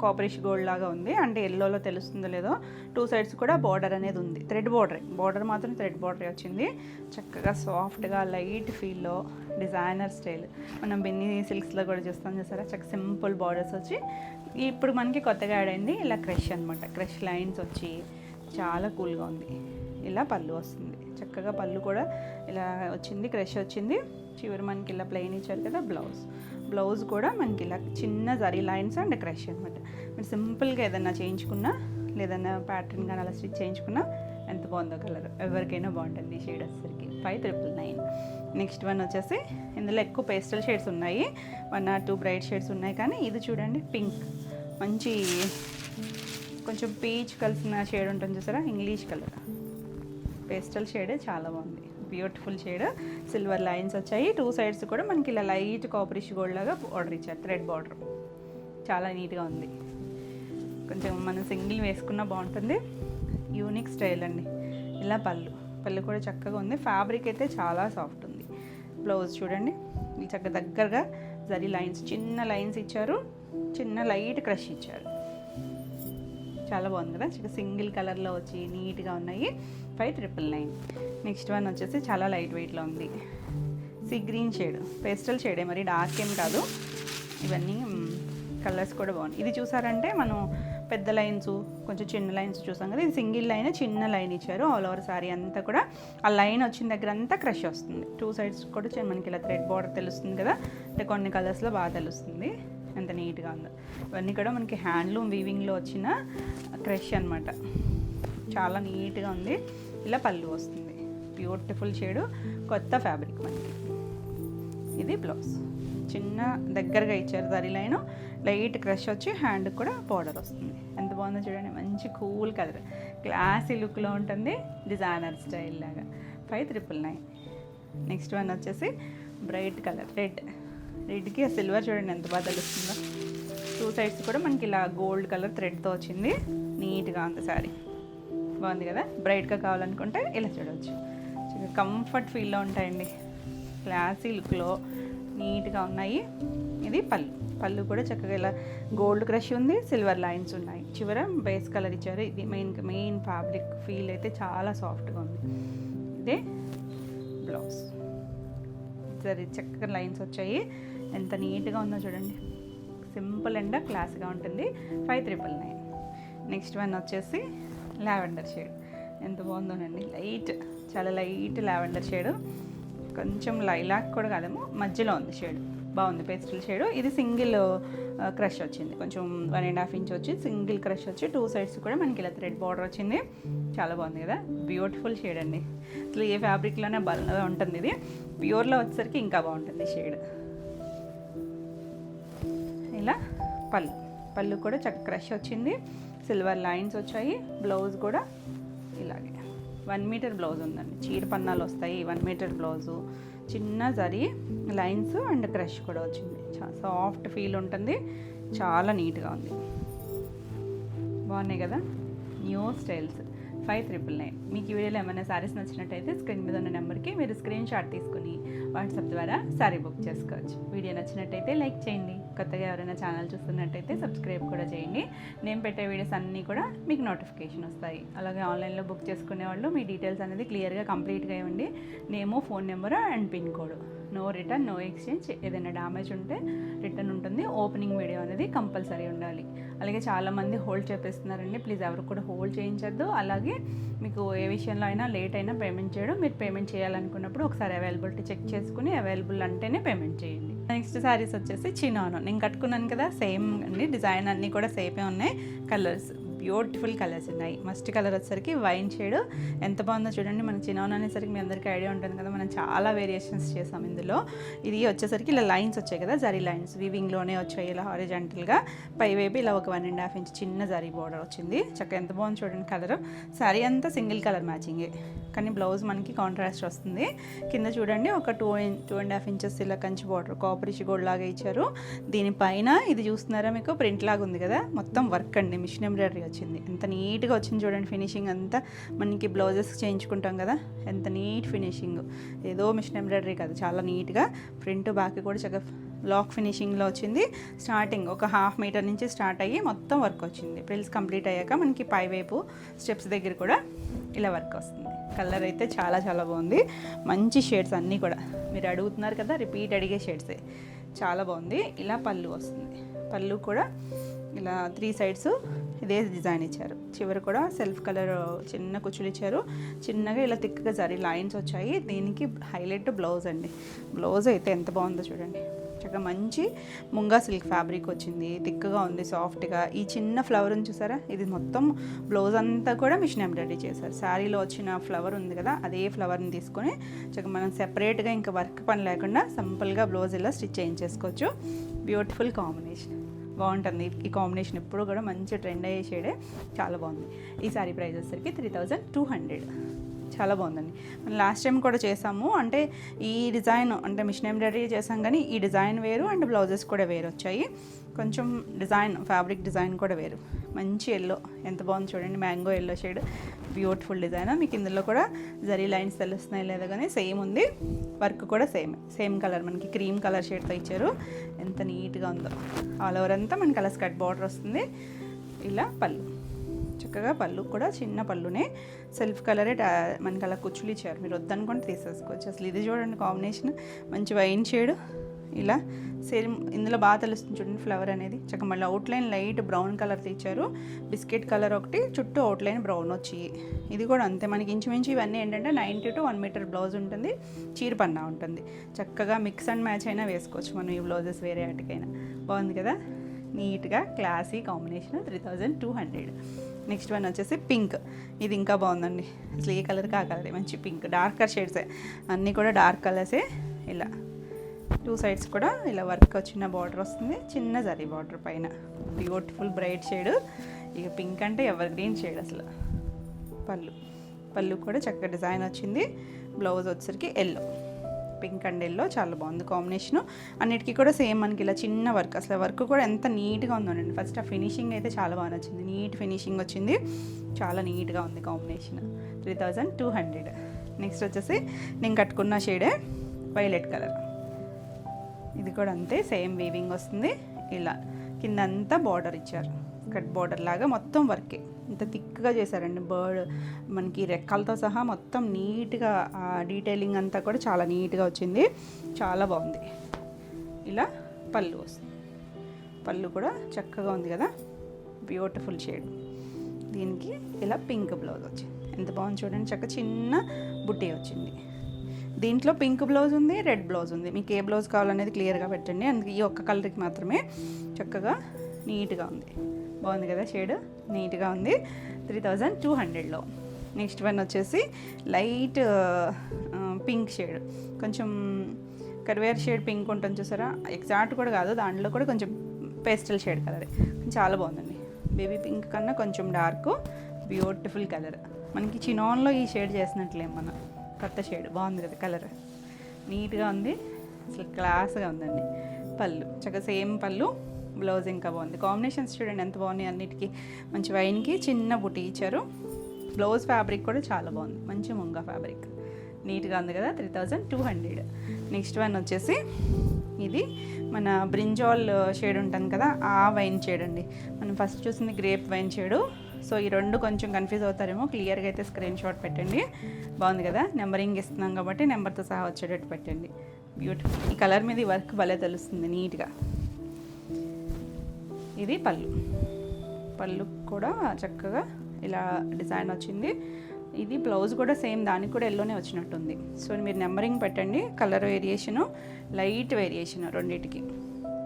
కాపరిష్ గోల్డ్ లాగా ఉంది, అంటే ఎల్లోలో తెలుస్తుందో లేదో. 2 సైడ్స్ కూడా బార్డర్ అనేది ఉంది, థ్రెడ్ బార్డర్ మాత్రం థ్రెడ్ బార్డరే వచ్చింది. చక్కగా సాఫ్ట్గా లైట్ ఫీల్లో డిజైనర్ స్టైల్, మనం బెన్నీ సిల్క్స్లో కూడా చూస్తాం చూసారా, చక్కగా సింపుల్ బార్డర్స్ వచ్చి. ఇప్పుడు మనకి కొత్తగా యాడ్ అయింది ఇలా క్రష్ అనమాట, క్రష్ లైన్స్ వచ్చి చాలా కూల్గా ఉంది. ఇలా పళ్ళు వస్తుంది, చక్కగా పళ్ళు కూడా ఇలా వచ్చింది, క్రష్ వచ్చింది. చివరి మనకి ఇలా ప్లెయిన్ ఇచ్చారు కదా బ్లౌజ్ కూడా మనకి ఇలా చిన్న జరీ లైన్స్ అండ్ క్రష్ అనమాట. మీరు సింపుల్గా ఏదైనా చేయించుకున్నా, లేదన్నా ప్యాటర్న్ కానీ అలా స్టిచ్ చేయించుకున్నా ఎంత బాగుందో కలర్, ఎవరికైనా బాగుంటుంది. ఈ షేడ్ వచ్చేసరికి 5999. నెక్స్ట్ వన్ వచ్చేసి ఇందులో ఎక్కువ పేస్టల్ షేడ్స్ ఉన్నాయి, 1 or 2 బ్రైట్ షేడ్స్ ఉన్నాయి, కానీ ఇది చూడండి పింక్, మంచి కొంచెం పీచ్ కలిసిన షేడ్ ఉంటుంది చూసారా, ఇంగ్లీష్ కలర్ పేస్టల్ షేడ్, చాలా బాగుంది, బ్యూటిఫుల్ షేడ్. సిల్వర్ లైన్స్ వచ్చాయి, 2 సైడ్స్ కూడా మనకి ఇలా లైట్ కాపరిష్ గోల్డ్ లాగా బార్డర్ ఇచ్చారు, థ్రెడ్ బార్డర్, చాలా నీట్గా ఉంది. కొంచెం మనం సింగిల్ వేసుకున్నా బాగుంటుంది, యూనిక్ స్టైల్ అండి. ఇలా పళ్ళు కూడా చక్కగా ఉంది. ఫ్యాబ్రిక్ అయితే చాలా సాఫ్ట్ ఉంది, బ్లౌజ్ చూడండి, ఈ చక్కగా దగ్గరగా జరీ లైన్స్, చిన్న లైన్స్ ఇచ్చారు, చిన్న లైట్ క్రష్ ఇచ్చారు. చాలా బాగుంది కదా, చక్కగా సింగిల్ కలర్లో వచ్చి నీట్గా ఉన్నాయి. 5,999. నెక్స్ట్ వన్ వచ్చేసి చాలా లైట్ వెయిట్లో ఉంది. సీ గ్రీన్ షేడ్, పేస్టల్ షేడే, మరి డార్క్ ఏం కాదు. ఇవన్నీ కలర్స్ కూడా బాగున్నాయి. ఇది చూసారంటే మనం పెద్ద లైన్స్, కొంచెం చిన్న లైన్స్ చూసాం కదా, ఇది సింగిల్ లైన్, చిన్న లైన్ ఇచ్చారు. ఆల్ ఓవర్ సారీ అంతా కూడా ఆ లైన్ వచ్చిన దగ్గర అంతా క్రష్ వస్తుంది. 2 సైడ్స్ కూడా మనకి ఇలా థ్రెడ్ బార్డర్ తెలుస్తుంది కదా, అంటే కొన్ని కలర్స్లో బాగా తెలుస్తుంది ఎంత నీట్గా ఉందో. ఇవన్నీ కూడా మనకి హ్యాండ్లూమ్ వీవింగ్లో వచ్చిన క్రష్ అనమాట, చాలా నీట్గా ఉంది. ఇలా పళ్ళు వస్తుంది, బ్యూటిఫుల్ షేడు, కొత్త ఫ్యాబ్రిక్ మనకి. ఇది బ్లౌజ్, చిన్న దగ్గరగా ఇచ్చారు జరీ లైన్, లైట్ క్రష్ వచ్చి హ్యాండ్కి కూడా బార్డర్ వస్తుంది. ఎంత బాగుందో చూడండి, మంచి కూల్ కలర్, క్లాసీ లుక్లో ఉంటుంది, డిజైనర్ స్టైల్ లాగా. 5,999. నెక్స్ట్ వన్ వచ్చేసి బ్రైట్ కలర్, రెడ్కి ఆ సిల్వర్ చూడండి ఎంత బాగా తెలుస్తుందో. 2 సైడ్స్ కూడా మనకి ఇలా గోల్డ్ కలర్ థ్రెడ్తో వచ్చింది, నీట్గా ఉంది శారీ, బాగుంది కదా. బ్రైట్గా కావాలనుకుంటే ఇలా చూడవచ్చు, కంఫర్ట్ ఫీల్లో ఉంటాయండి, క్లాసీ లుక్లో నీట్గా ఉన్నాయి. ఇది పళ్ళు కూడా చక్కగా ఇలా గోల్డ్ క్రష్ ఉంది, సిల్వర్ లైన్స్ ఉన్నాయి, చివర బేస్ కలర్ ఇచ్చారు. ఇది మెయిన్ ఫ్యాబ్రిక్ ఫీల్ అయితే చాలా సాఫ్ట్గా ఉంది. ఇదే బ్లౌజ్, సరే చక్కగా లైన్స్ వచ్చాయి, ఎంత నీట్గా ఉందో చూడండి, సింపుల్ అండ్ క్లాస్గా ఉంటుంది. 5,999. నెక్స్ట్ వన్ వచ్చేసి లావెండర్ షేడ్, ఎంత బాగుందోనండి, చాలా లైట్ లావెండర్ షేడు, కొంచెం లైలాక్ కూడా కాదేమో, మధ్యలో ఉంది షేడ్, బాగుంది, పేస్టల్ షేడు. ఇది సింగిల్ క్రష్ వచ్చింది, కొంచెం 1.5 ఇంచ్ వచ్చి సింగిల్ క్రష్ వచ్చి 2 సైడ్స్ కూడా మనకి ఇలా థ్రెడ్ బార్డర్ వచ్చింది, చాలా బాగుంది కదా, బ్యూటిఫుల్ షేడ్ అండి. అసలు ఏ ఫ్యాబ్రిక్లోనే బలంగా ఉంటుంది, ఇది ప్యూర్లో వచ్చేసరికి ఇంకా బాగుంటుంది షేడ్. ఇలా పళ్ళు కూడా చక్కగా క్రష్ వచ్చింది, సిల్వర్ లైన్స్ వచ్చాయి. బ్లౌజ్ కూడా ఇలాగే 1 మీటర్ బ్లౌజ్ ఉందండి, చీర పన్నాలు వస్తాయి, 1 మీటర్ బ్లౌజు, చిన్న జరీ లైన్స్ అండ్ క్రష్ కూడా వచ్చింది, సాఫ్ట్ ఫీల్ ఉంటుంది, చాలా నీట్గా ఉంది, బాగున్నాయి కదా. New styles. 5,999. మీకు ఈ వీడియోలో ఏమైనా శారీస్ నచ్చినట్టయితే స్క్రీన్ మీద ఉన్న నెంబర్కి మీరు స్క్రీన్ షాట్ తీసుకుని వాట్సాప్ ద్వారా శారీ బుక్ చేసుకోవచ్చు. వీడియో నచ్చినట్టయితే లైక్ చేయండి, కొత్తగా ఎవరైనా ఛానల్ చూస్తున్నట్టయితే సబ్స్క్రైబ్ కూడా చేయండి. నేను పెట్టే వీడియోస్ అన్నీ కూడా మీకు నోటిఫికేషన్ వస్తాయి. అలాగే ఆన్లైన్లో బుక్ చేసుకునే వాళ్ళు మీ డీటెయిల్స్ అనేది క్లియర్గా కంప్లీట్గా ఇవ్వండి, name, phone number and pin code. No return, no exchange, ఏదైనా డ్యామేజ్ ఉంటే రిటర్న్ ఉంటుంది. ఓపెనింగ్ వీడియో అనేది కంపల్సరీ ఉండాలి. అలాగే చాలామంది హోల్డ్ చేపిస్తున్నారండి, ప్లీజ్ ఎవరు కూడా హోల్డ్ చేయించద్దు. అలాగే మీకు ఏ విషయంలో అయినా లేట్ అయినా పేమెంట్ చేయడం, మీరు పేమెంట్ చేయాలనుకున్నప్పుడు ఒకసారి అవైలబిలిటీ చెక్ చేసుకుని అవైలబుల్ అంటేనే పేమెంట్ చేయండి. నెక్స్ట్ శారీస్ వచ్చేసి చినానో, నేను కట్టుకున్నాను కదా, సేమ్ అండి, డిజైన్ అన్నీ కూడా సేమే ఉన్నాయి. కలర్స్ బ్యూటిఫుల్ కలర్స్ ఉన్నాయి. మస్ట్ కలర్ వచ్చేసరికి వైన్ షేడ్, ఎంత బాగుందో చూడండి. మన చినానో అనేసరికి మీ అందరికీ ఐడియా ఉంటుంది కదా, మనం చాలా వేరియేషన్స్ చేసాం ఇందులో. ఇది వచ్చేసరికి ఇలా లైన్స్ వచ్చాయి కదా, జరీ లైన్స్ వీవింగ్లోనే వచ్చాయి, ఇలా హారిజాంటల్గా పైవైపు ఇలా ఒక 1.5 ఇంచ్ చిన్న జరీ బోర్డర్ వచ్చింది. చక్కగా ఎంత బాగుంది చూడండి కలర్. శారీ అంతా సింగిల్ కలర్ మ్యాచింగే, కానీ బ్లౌజ్ మనకి కాంట్రాస్ట్ వస్తుంది. కింద చూడండి ఒక 2.5 ఇంచెస్ ఇలా కంచి బార్డర్, కాపరిష్ గోల్డ్ లాగా ఇచ్చారు. దీనిపైన ఇది చూస్తున్నారా మీకు, ప్రింట్ లాగా ఉంది కదా, మొత్తం వర్క్ అండి, మిషన్ ఎంబ్రాయిడరీ వచ్చింది. ఎంత నీట్గా వచ్చింది చూడండి, ఫినిషింగ్ అంతా మనకి బ్లౌజెస్ చేయించుకుంటాం కదా, ఎంత నీట్ ఫినిషింగ్, ఏదో మిషన్ ఎంబ్రాయిడరీ కాదు, చాలా నీట్గా ఫ్రంట్ బ్యాక్ కూడా చక్కగా లాక్ ఫినిషింగ్లో వచ్చింది. స్టార్టింగ్ ఒక 1/2 మీటర్ నుంచి స్టార్ట్ అయ్యి మొత్తం వర్క్ వచ్చింది. ప్రిల్స్ కంప్లీట్ అయ్యాక మనకి పైవైపు స్టెప్స్ దగ్గర కూడా ఇలా వర్క్ వస్తుంది. కలర్ అయితే చాలా చాలా బాగుంది, మంచి షేడ్స్ అన్నీ కూడా, మీరు అడుగుతున్నారు కదా, రిపీట్ అడిగే షేడ్సే, చాలా బాగుంది. ఇలా పళ్ళు వస్తుంది, పళ్ళు కూడా ఇలా 3 సైడ్స్ ఇదే డిజైన్ ఇచ్చారు, చివరి కూడా సెల్ఫ్ కలర్ చిన్న కుచ్చులు ఇచ్చారు, చిన్నగా ఇలా థిక్గా జరీ లైన్స్ వచ్చాయి. దీనికి హైలైట్ బ్లౌజ్ అండి, బ్లౌజ్ అయితే ఎంత బాగుందో చూడండి, చక్కగా మంచి ముంగా సిల్క్ ఫ్యాబ్రిక్ వచ్చింది, థిక్గా ఉంది, సాఫ్ట్గా. ఈ చిన్న ఫ్లవర్ని చూసారా, ఇది మొత్తం బ్లౌజ్ అంతా కూడా మిషన్ ఎంబ్రాయిడరీ చేశారు. శారీలో వచ్చిన ఫ్లవర్ ఉంది కదా, అదే ఫ్లవర్ని తీసుకొని చక్కగా మనం సెపరేట్గా ఇంకా వర్క్ పని లేకుండా సింపుల్గా బ్లౌజ్ ఇలా స్టిచ్ చేయించేసుకోవచ్చు. బ్యూటిఫుల్ కాంబినేషన్, బాగుంటుంది. ఈ కాంబినేషన్ ఎప్పుడు కూడా మంచి ట్రెండ్ అయ్యే షేడే, చాలా బాగుంది. ఈ శారీ ప్రైస్ వచ్చేసరికి 3,200. చాలా బాగుందండి. మనం లాస్ట్ టైం కూడా చేసాము, అంటే ఈ డిజైన్ అంటే మిషన్ ఎంబ్రాయిడరీ చేసాం, కానీ ఈ డిజైన్ వేరు అండ్ బ్లౌజెస్ కూడా వేరు వచ్చాయి. కొంచెం డిజైన్ ఫ్యాబ్రిక్ డిజైన్ కూడా వేరు. మంచి ఎల్లో, ఎంత బాగుంది చూడండి, mango yellow shade, beautiful design. మీకు ఇందులో కూడా జరీ లైన్స్ తెలుస్తున్నాయి లేదా కానీ సేమ్ ఉంది, వర్క్ కూడా సేమ్ కలర్, మనకి క్రీమ్ కలర్ షేడ్తో ఇచ్చారు. ఎంత నీట్గా ఉందో. ఆల్ ఓవర్ అంతా మనకి అలా స్కర్ట్ బార్డర్ వస్తుంది. ఇలా పళ్ళు, చక్కగా పళ్ళు కూడా చిన్న పళ్ళునే సెల్ఫ్ కలరే మనకి అలా కుచ్చులు ఇచ్చారు. మీరు వద్దనుకుంటే తీసేసుకోవచ్చు. అసలు ఇది చూడండి కాంబినేషన్, మంచి వైన్ షేడ్. ఇలా సేమ్ ఇందులో బాగా తెలుస్తుంది చూడండి ఫ్లవర్ అనేది. చక్కగా మళ్ళీ అవుట్లైన్ లైట్ బ్రౌన్ కలర్ ఇచ్చారు, బిస్కెట్ కలర్ ఒకటి, చుట్టూ అవుట్లైన్ బ్రౌన్ వచ్చి. ఇది కూడా అంతే మనకి ఇంచుమించు ఇవన్నీ ఏంటంటే 90 to 1 మీటర్ బ్లౌజ్ ఉంటుంది, చీర పన్నా ఉంటుంది. చక్కగా మిక్స్ అండ్ మ్యాచ్ అయినా వేసుకోవచ్చు మనం ఈ బ్లౌజెస్ వేరే వాటికైనా. బాగుంది కదా, నీట్గా క్లాసీ కాంబినేషన్. 3200. నెక్స్ట్ వన్ వచ్చేసి పింక్. ఇది ఇంకా బాగుందండి, అసలు ఏ కలర్కి ఆ కలరే, మంచి పింక్, డార్కర్ షేడ్సే అన్నీ కూడా డార్క్ కలర్సే. ఇలా 2 సైడ్స్ కూడా ఇలా వర్క్ వచ్చిన బార్డర్ వస్తుంది, చిన్న జరీ బార్డర్ పైన. Beautiful bright shade. ఇక పింక్ అంటే ఎవర్ గ్రీన్ షేడ్ అసలు. పళ్ళు కూడా చక్కగా డిజైన్ వచ్చింది. బ్లౌజ్ వచ్చేసరికి ఎల్లో, పింక్ అండ్ ఎల్లో చాలా బాగుంది కాంబినేషను. అన్నిటికీ కూడా సేమ్ మనకి ఇలా చిన్న వర్క్, అసలు వర్క్ కూడా ఎంత నీట్గా ఉందండి. ఫస్ట్ ఆ ఫినిషింగ్ అయితే చాలా బాగా నచ్చింది, నీట్ ఫినిషింగ్ వచ్చింది, చాలా నీట్గా ఉంది కాంబినేషన్. 3200. నెక్స్ట్ వచ్చేసి నేను కట్టుకున్న షేడే వైలెట్ కలర్. ఇది కూడా అంతే, సేమ్ వీవింగ్ వస్తుంది. ఇలా కింద అంతా బార్డర్ ఇచ్చారు, కట్ బార్డర్ లాగా మొత్తం వర్కే. ఇంత థిక్గా చేశారండి, బర్డ్ మనకి రెక్కలతో సహా మొత్తం నీట్గా ఆ డీటెయిలింగ్ అంతా కూడా చాలా నీట్గా వచ్చింది, చాలా బాగుంది. ఇలా పళ్ళు వస్తుంది, పళ్ళు కూడా చక్కగా ఉంది కదా, బ్యూటిఫుల్ షేడ్. దీనికి ఇలా పింక్ బ్లౌజ్ వచ్చింది, ఎంత బాగుంది చూడండి, చక్కగా చిన్న బుట్టి వచ్చింది. దీంట్లో పింక్ బ్లౌజ్ ఉంది, రెడ్ బ్లౌజ్ ఉంది. మీకు ఏ బ్లౌజ్ కావాలనేది క్లియర్గా పెట్టండి. అందుకే ఈ ఒక్క కలర్కి మాత్రమే చక్కగా నీట్గా ఉంది. బాగుంది కదా షేడ్, నీట్గా ఉంది. 3200లో. నెక్స్ట్ వన్ వచ్చేసి లైట్ పింక్ షేడ్, కొంచెం కరివేర్ షేడ్ పింక్ ఉంటుంది చూసారా, ఎగ్జాక్ట్ కూడా కాదు, దాంట్లో కూడా కొంచెం పేస్టల్ షేడ్ కలర్, చాలా బాగుందండి. బేబీ పింక్ కన్నా కొంచెం డార్క్, బ్యూటిఫుల్ కలర్. మనకి చినాన్లో ఈ షేడ్ చేసినట్లేం మన కొత్త షేడ్. బాగుంది కదా కలర్, నీట్గా ఉంది, అసలు క్లాస్గా ఉందండి. పళ్ళు చక్కగా సేమ్ పళ్ళు, బ్లౌజ్ ఇంకా బాగుంది. కాంబినేషన్స్ చూడండి ఎంత బాగున్నాయి అన్నిటికీ. మంచి వైన్కి చిన్న బుటీ ఇచ్చారు. బ్లౌజ్ ఫ్యాబ్రిక్ కూడా చాలా బాగుంది, మంచి ముంగా ఫ్యాబ్రిక్, నీట్గా ఉంది కదా. 3200. నెక్స్ట్ వన్ వచ్చేసి ఇది మన బ్రింజాల్ షేడ్ ఉంటుంది కదా, ఆ వైన్ షేడ్ అండి. మనం ఫస్ట్ చూసింది గ్రేప్ వైన్ షేడు. సో ఈ రెండు కొంచెం కన్ఫ్యూజ్ అవుతారేమో, క్లియర్గా అయితే స్క్రీన్ షాట్ పెట్టండి. బాగుంది కదా, నెంబరింగ్ ఇస్తున్నాం కాబట్టి నెంబర్తో సహా వచ్చేటట్టు పెట్టండి. బ్యూటిఫుల్, ఈ కలర్ మీద ఈ వర్క్ భలే తెలుస్తుంది నీట్గా. ఇది పళ్ళు కూడా చక్కగా ఇలా డిజైన్ వచ్చింది. ఇది బ్లౌజ్ కూడా సేమ్, దానికి కూడా ఎల్లోనే వచ్చినట్టుంది. సో మీరు నెంబరింగ్ పెట్టండి. కలర్ వేరియేషను, లైట్ వేరియేషన్ రెండింటికి,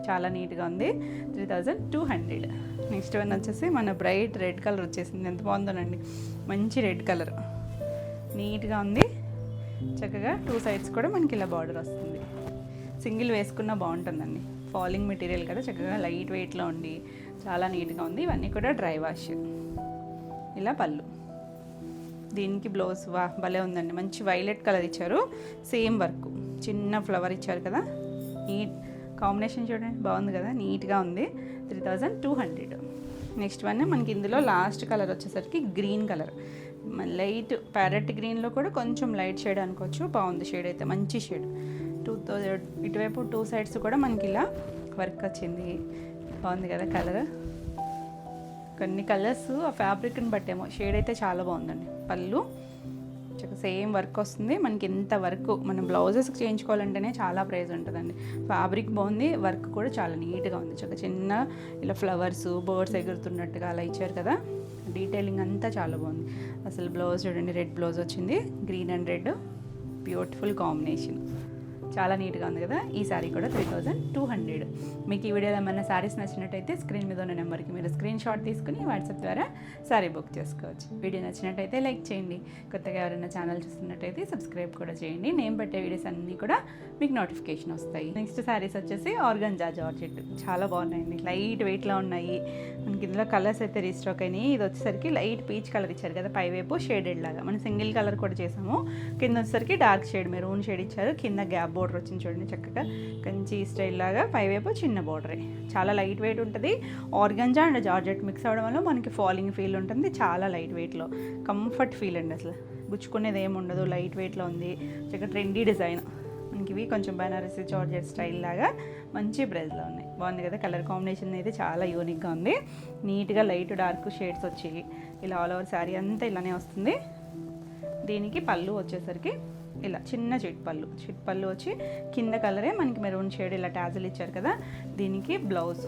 చాలా నీట్గా ఉంది. 3200. నెక్స్ట్ వన్ వచ్చేసి మన బ్రైట్ రెడ్ కలర్ వచ్చేసింది, ఎంత బాగుందోనండి, మంచి రెడ్ కలర్, నీట్గా ఉంది. చక్కగా 2 సైడ్స్ కూడా మనకి ఇలా బార్డర్ వస్తుంది. సింగిల్ వేసుకున్న బాగుంటుందండి, ఫాలింగ్ మెటీరియల్ కదా, చక్కగా లైట్ వెయిట్లో ఉండి చాలా నీట్గా ఉంది. ఇవన్నీ కూడా డ్రై వాష్. ఇలా పళ్ళు, దీనికి బ్లౌజ్ భలే ఉందండి, మంచి వైలెట్ కలర్ ఇచ్చారు, సేమ్ వర్క్, చిన్న ఫ్లవర్ ఇచ్చారు కదా, నీట్ కాంబినేషన్ చూడండి, బాగుంది కదా, నీట్గా ఉంది. 3200. నెక్స్ట్ వన్ మనకి ఇందులో లాస్ట్ కలర్ వచ్చేసరికి గ్రీన్ కలర్, లైట్ ప్యారెట్ గ్రీన్లో కూడా కొంచెం లైట్ షేడ్ అనుకోవచ్చు. బాగుంది షేడ్ అయితే, మంచి షేడ్. ఇటువైపు 2 సైడ్స్ కూడా మనకి ఇలా వర్క్ వచ్చింది, బాగుంది కదా కలర్. కొన్ని కలర్స్ ఆ ఫ్యాబ్రిక్ని బట్టేమో, షేడ్ అయితే చాలా బాగుందండి. పళ్ళు సేమ్ వర్క్ వస్తుంది మనకి. ఇంత వర్క్ మనం బ్లౌజెస్కి చేయించుకోవాలంటేనే చాలా ప్రైస్ ఉంటుందండి. ఫ్యాబ్రిక్ బాగుంది, వర్క్ కూడా చాలా నీట్గా ఉంది. చక్కగా చిన్న ఇలా ఫ్లవర్స్, బర్డ్స్ ఎగురుతున్నట్టుగా అలా ఇచ్చారు కదా, డీటెయిలింగ్ అంతా చాలా బాగుంది. అసలు బ్లౌజ్ చూడండి, రెడ్ బ్లౌజ్ వచ్చింది, green and red, beautiful combination. చాలా నీట్గా ఉంది కదా. ఈ శారీ కూడా 3200. మీకు ఈ వీడియోలో ఏమైనా శారీస్ నచ్చినట్టయితే స్క్రీన్ మీద ఉన్న నెంబర్కి మీరు స్క్రీన్ షాట్ తీసుకుని వాట్సాప్ ద్వారా శారీ బుక్ చేసుకోవచ్చు. వీడియో నచ్చినట్టయితే లైక్ చేయండి. కొత్తగా ఎవరైనా ఛానల్ చూస్తున్నట్టయితే సబ్స్క్రైబ్ కూడా చేయండి. నేను పెట్టే వీడియోస్ అన్నీ కూడా మీకు నోటిఫికేషన్ వస్తాయి. నెక్స్ట్ శారీస్ వచ్చేసి ఆర్గంజా జార్జెట్. చాలా బాగున్నాయండి, లైట్ వెయిట్లో ఉన్నాయి. మనకి ఇందులో కలర్స్ అయితే రీస్టాక్ అయినాయి. ఇది వచ్చేసరికి లైట్ పీచ్ కలర్ ఇచ్చారు కదా, పైవైపు షేడెడ్ లాగా. మనం సింగిల్ కలర్ కూడా చేసాము. కింద వచ్చేసరికి డార్క్ షేడ్ మెరూన్ షేడ్ ఇచ్చారు. కింద గ్యాప్ బోర్డర్ వచ్చింది చూడండి, చక్కగా కంచి స్టైల్ లాగా. పైవైపు చిన్న బోర్డరే. చాలా లైట్ వెయిట్ ఉంటుంది. ఆర్గంజా అండ్ జార్జెట్ మిక్స్ అవ్వడం వల్ల మనకి ఫాలింగ్ ఫీల్ ఉంటుంది. చాలా లైట్ వెయిట్లో కంఫర్ట్ ఫీల్ అండి. అసలు గుచ్చుకునేది ఏమి ఉండదు, లైట్ వెయిట్లో ఉంది. చక్కగా ట్రెండీ డిజైన్. మనకి ఇవి కొంచెం బనారసి జార్జెట్ స్టైల్ లాగా మంచి ప్రైస్లో ఉన్నాయి. బాగుంది కదా. కలర్ కాంబినేషన్ అయితే చాలా యూనిక్గా ఉంది. నీట్గా లైట్ డార్క్ షేడ్స్ వచ్చి ఇలా ఆల్ ఓవర్ శారీ అంతా ఇలానే వస్తుంది. దీనికి పళ్ళు వచ్చేసరికి ఇలా చిన్న చిట్ పళ్ళు వచ్చి కింద కలరే మనకి మెరూన్ షేడ్ ఇలా టాజిల్ ఇచ్చారు కదా. దీనికి బ్లౌజ్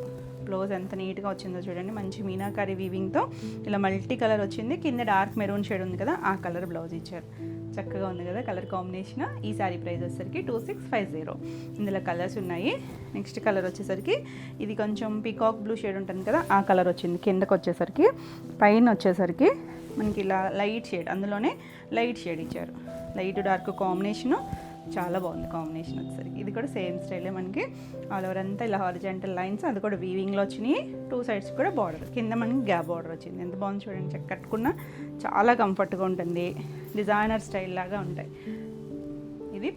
ఎంత నీట్గా వచ్చిందో చూడండి. మంచి మీనాకారి వీవింగ్తో ఇలా మల్టీ కలర్ వచ్చింది. కింద డార్క్ మెరూన్ షేడ్ ఉంది కదా, ఆ కలర్ బ్లౌజ్ ఇచ్చారు. చక్కగా ఉంది కదా కలర్ కాంబినేషన్. ఈ శారీ ప్రైస్ వచ్చేసరికి 2650. ఇందులో కలర్స్ ఉన్నాయి. నెక్స్ట్ కలర్ వచ్చేసరికి ఇది కొంచెం పీకాక్ బ్లూ షేడ్ ఉంటుంది కదా, ఆ కలర్ వచ్చింది. కిందకు వచ్చేసరికి పైన వచ్చేసరికి మనకి ఇలా లైట్ షేడ్, అందులోనే లైట్ షేడ్ ఇచ్చారు. లైట్ డార్క్ కాంబినేషను చాలా బాగుంది. కాంబినేషన్ వచ్చేసరికి ఇది కూడా సేమ్ స్టైలే. మనకి ఆల్ ఓవర్ అంతా ఇలా హారిజాంటల్ లైన్స్, అది కూడా వీవింగ్లో వచ్చినాయి. 2 సైడ్స్ కూడా బార్డర్, కింద మనకి గ్యాప్ బార్డర్ వచ్చింది. ఎంత బాగుంది చూడండి. చెక్క కట్టుకున్న చాలా కంఫర్ట్గా ఉంటుంది. డిజైనర్ స్టైల్ లాగా ఉంటాయి. ఇది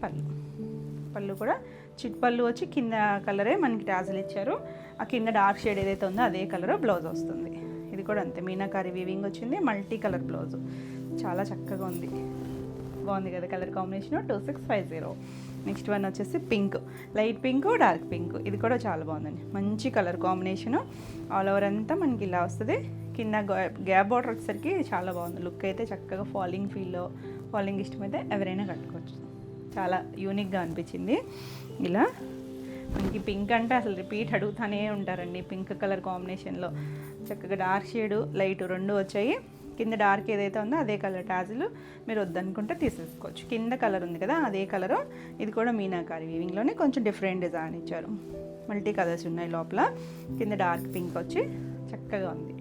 పళ్ళు కూడా చిట్ పళ్ళు వచ్చి కింద కలరే మనకి టాజిల్ ఇచ్చారు. ఆ కింద డార్క్ షేడ్ ఏదైతే ఉందో అదే కలర్ బ్లౌజ్ వస్తుంది. ఇది కూడా అంతే, మీనాకారి వీవింగ్ వచ్చింది. Multi colour blouse. చాలా చక్కగా ఉంది. బాగుంది కదా కలర్ కాంబినేషన్. 2650. నెక్స్ట్ వన్ వచ్చేసి pink, light pink dark pink. ఇది కూడా చాలా బాగుందండి. మంచి కలర్ కాంబినేషను. ఆల్ ఓవర్ అంతా మనకి ఇలా వస్తుంది. కింద గ్యాప్ బార్డర్ వచ్చేసరికి చాలా బాగుంది. లుక్ అయితే చక్కగా ఫాలింగ్ ఇష్టమైతే ఎవరైనా కట్టుకోవచ్చు. చాలా యూనిక్గా అనిపించింది. ఇలా మనకి పింక్ అంటే అసలు రిపీట్ అడుగుతానే ఉంటారండి. పింక్ కలర్ కాంబినేషన్లో చక్కగా డార్క్ షేడు లైట్ 2 వచ్చాయి. కింద డార్క్ ఏదైతే ఉందో అదే కలర్ టాజిల్ మీరు వద్దనుకుంటే తీసేసుకోవచ్చు. కింద కలర్ ఉంది కదా అదే కలరు. ఇది కూడా మీనాకారి వీవింగ్లోనే కొంచెం డిఫరెంట్ డిజైన్ ఇచ్చారు. మల్టీ కలర్స్ ఉన్నాయి లోపల. కింద డార్క్ పింక్ వచ్చి చక్కగా ఉంది.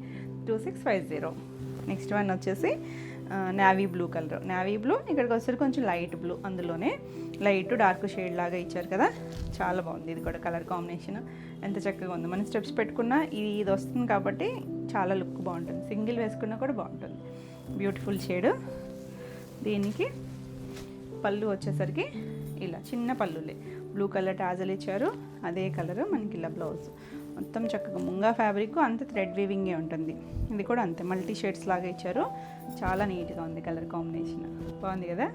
2650. నెక్స్ట్ వన్ వచ్చేసి navy blue colour. Navy blue ఇక్కడికి వచ్చేసరికి కొంచెం లైట్ బ్లూ, అందులోనే లైట్ డార్క్ షేడ్ లాగా ఇచ్చారు కదా. చాలా బాగుంది. ఇది కూడా కలర్ కాంబినేషన్ ఎంత చక్కగా ఉంది. మనం స్టెప్స్ పెట్టుకున్నా ఇది వస్తుంది కాబట్టి చాలా లుక్ బాగుంటుంది. సింగిల్ వేసుకున్నా కూడా బాగుంటుంది. Beautiful shade. దీనికి పళ్ళు వచ్చేసరికి ఇలా చిన్న పళ్ళులే, బ్లూ కలర్ టాజల్ ఇచ్చారు. అదే కలర్ మనకి ఇలా బ్లౌజ్. మొత్తం చక్కగా ముంగా ఫ్యాబ్రిక్ అంత థ్రెడ్ వీవింగే ఉంటుంది. ఇది కూడా అంతే మల్టీ షేడ్స్ లాగా ఇచ్చారు. చాలా నీట్గా ఉంది కలర్ కాంబినేషన్. బాగుంది కదా.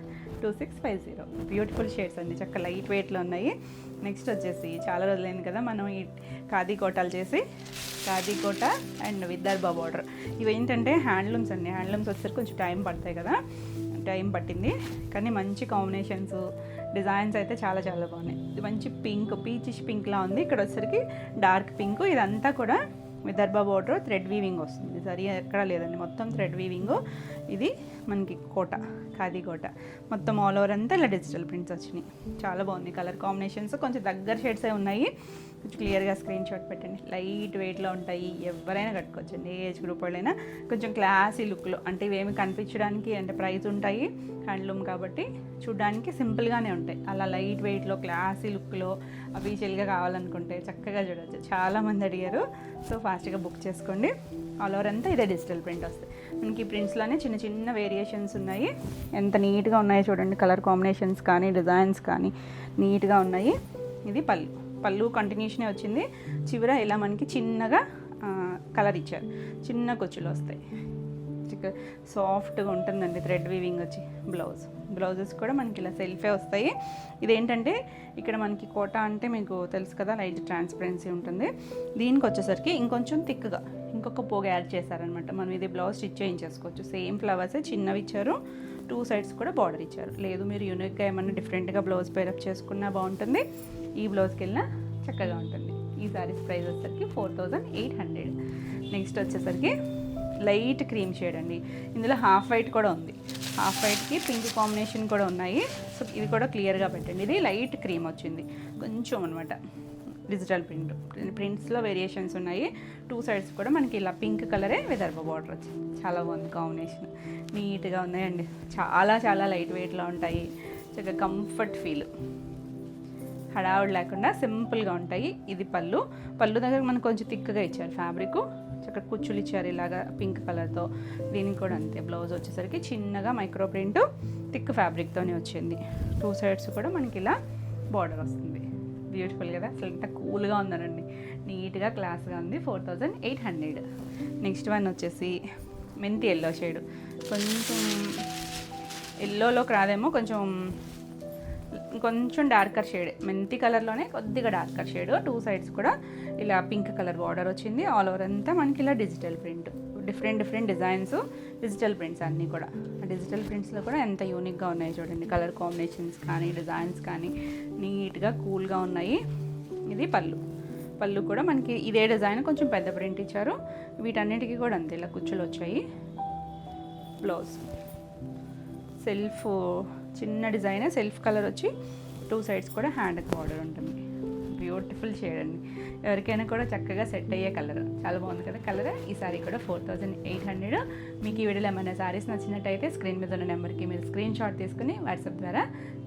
2650. బ్యూటిఫుల్ షేడ్స్ అండి, చక్కగా లైట్ వెయిట్లో ఉన్నాయి. నెక్స్ట్ వచ్చేసి చాలా రోజులైంది కదా మనం ఈ ఖాదీ కోటాలు చేసి. Khadi quota and Vidarbha border. ఇవి ఏంటంటే హ్యాండ్లూమ్స్ అండి. హ్యాండ్లూమ్స్ వచ్చేసరికి కొంచెం టైం పడతాయి కదా, టైం పట్టింది. కానీ మంచి కాంబినేషన్స్, డిజైన్స్ అయితే చాలా చాలా బాగున్నాయి. ఇది మంచి పింక్, పీచిష్ పింక్లా ఉంది. ఇక్కడ వచ్చేసరికి డార్క్ పింక్. ఇదంతా కూడా విదర్భా బోర్డర్ థ్రెడ్ వీవింగ్ వస్తుంది. సరి ఎక్కడా లేదండి, మొత్తం థ్రెడ్ వీవింగ్. ఇది మనకి కోట, ఖాదీ కోట. మొత్తం ఆల్ ఓవర్ అంతా ఇలా డిజిటల్ ప్రింట్స్ వచ్చినాయి. చాలా బాగుంది. కలర్ కాంబినేషన్స్ కొంచెం దగ్గర షేడ్సే ఉన్నాయి. కొంచెం క్లియర్గా స్క్రీన్ షాట్ పెట్టండి. లైట్ వెయిట్లో ఉంటాయి, ఎవరైనా కట్టుకోవచ్చండి. ఏ ఏజ్ గ్రూప్ వాళ్ళైనా. కొంచెం క్లాసీ లుక్లో, అంటే ఇవేమి కనిపించడానికి అంటే ప్రైస్ ఉంటాయి, హ్యాండ్లూమ్ కాబట్టి చూడడానికి సింపుల్గానే ఉంటాయి. అలా లైట్ వెయిట్లో క్లాసీ లుక్లో అఫీషియల్గా కావాలనుకుంటే చక్కగా చూడవచ్చు. చాలామంది అడిగారు, సో ఫాస్ట్గా బుక్ చేసుకోండి. ఆల్ ఓవర్ అంతా ఇదే డిజిటల్ ప్రింట్ వస్తాయి. మనకి ప్రింట్స్లోనే చిన్న చిన్న వేరియేషన్స్ ఉన్నాయి. ఎంత నీట్గా ఉన్నాయో చూడండి. కలర్ కాంబినేషన్స్ కానీ డిజైన్స్ కానీ నీట్గా ఉన్నాయి. ఇది పళ్ళు కంటిన్యూషనే వచ్చింది. చివర ఇలా మనకి చిన్నగా కలర్ ఇచ్చారు. చిన్న కుచ్చులు వస్తాయి. సాఫ్ట్గా ఉంటుందండి థ్రెడ్ వీవింగ్ వచ్చి. బ్లౌజెస్ కూడా మనకి ఇలా సెల్ఫే వస్తాయి. ఇదేంటంటే ఇక్కడ మనకి కోట అంటే మీకు తెలుసు కదా, లైట్ ట్రాన్స్పరెన్సీ ఉంటుంది. దీనికి వచ్చేసరికి ఇంకొంచెం థిక్గా ఇంకొక పోగు యాడ్ చేశారనమాట. మనం ఇది బ్లౌజ్ స్టిచ్ చేయించేసుకోవచ్చు. సేమ్ ఫ్లవర్సే చిన్నవి ఇచ్చారు. 2 సైడ్స్ కూడా బార్డర్ ఇచ్చారు. లేదు మీరు యూనిక్గా ఏమన్నా డిఫరెంట్గా బ్లౌజ్ పేరప్ చేసుకున్నా బాగుంటుంది. ఈ బ్లౌజ్కి వెళ్ళినా చక్కగా ఉంటుంది. ఈ సారీస్ ప్రైస్ వచ్చేసరికి 4800. నెక్స్ట్ వచ్చేసరికి లైట్ క్రీమ్ షేడ్ అండి. ఇందులో హాఫ్ వైట్ కూడా ఉంది. హాఫ్ వైట్కి పింక్ కాంబినేషన్ కూడా ఉన్నాయి. సో ఇది కూడా క్లియర్గా పెట్టండి. ఇది లైట్ క్రీమ్ వచ్చింది కొంచెం అనమాట. డిజిటల్ ప్రింట్స్లో వేరియేషన్స్ ఉన్నాయి. 2 సైడ్స్ కూడా మనకి ఇలా పింక్ కలరే విదర్భ బార్డర్ వచ్చింది. చాలా బాగుంది కాంబినేషన్, నీట్గా ఉన్నాయండి. చాలా చాలా లైట్ వెయిట్లో ఉంటాయి. చక్కగా కంఫర్ట్ ఫీల్, హడావుడి లేకుండా సింపుల్గా ఉంటాయి. ఇది పళ్ళు దగ్గర మనకు కొంచెం థిక్గా ఇచ్చారు ఫ్యాబ్రిక్. చక్కగా కుచ్చులు ఇచ్చారు ఇలాగా పింక్ కలర్తో. దీనికి కూడా అంతే. బ్లౌజ్ వచ్చేసరికి చిన్నగా మైక్రో ప్రింట్ థిక్ ఫ్యాబ్రిక్తోనే వచ్చింది. 2 సైడ్స్ కూడా మనకి ఇలా బార్డర్ వస్తుంది. బ్యూటిఫుల్ కదా, అసలు ఎంత కూల్గా ఉందనండి. నీట్గా క్లాస్గా ఉంది. 4800. నెక్స్ట్ వన్ వచ్చేసి మెంతి ఎల్లో షేడ్. కొంచెం ఎల్లోలోకి రాదేమో, కొంచెం డార్కర్ షేడ్. మెంతి కలర్లోనే కొద్దిగా డార్కర్ షేడ్. 2 సైడ్స్ కూడా ఇలా పింక్ కలర్ బార్డర్ వచ్చింది. ఆల్ ఓవర్ అంతా మనకి ఇలా digital print, different designs, digital prints అన్నీ కూడా. డిజిటల్ ప్రింట్స్లో కూడా ఎంత యూనిక్గా ఉన్నాయి చూడండి. కలర్ కాంబినేషన్స్ కానీ డిజైన్స్ కానీ నీట్గా కూల్గా ఉన్నాయి. ఇది పళ్ళు కూడా మనకి ఇదే డిజైన్, కొంచెం పెద్ద ప్రింట్ ఇచ్చారు. వీటన్నిటికీ కూడా అంతే ఇలా కుచ్చులు వచ్చాయి. బ్లౌజ్ సెల్ఫ్ చిన్న డిజైన్, సెల్ఫ్ కలర్ వచ్చి 2 సైడ్స్ కూడా హ్యాండ్కి బార్డర్ ఉంటుంది. బ్యూటిఫుల్ షేడ్ అండి. ఎవరికైనా కూడా చక్కగా సెట్ అయ్యే కలర్. చాలా బాగుంది కదా కలర్. ఈ సారీ కూడా 4800. మీకు ఈ వీడియోలో ఏమైనా సారీస్ నచ్చినట్టయితే స్క్రీన్ మీద ఉన్న నెంబర్కి మీరు స్క్రీన్ షాట్ తీసుకుని వాట్సాప్ ద్వారా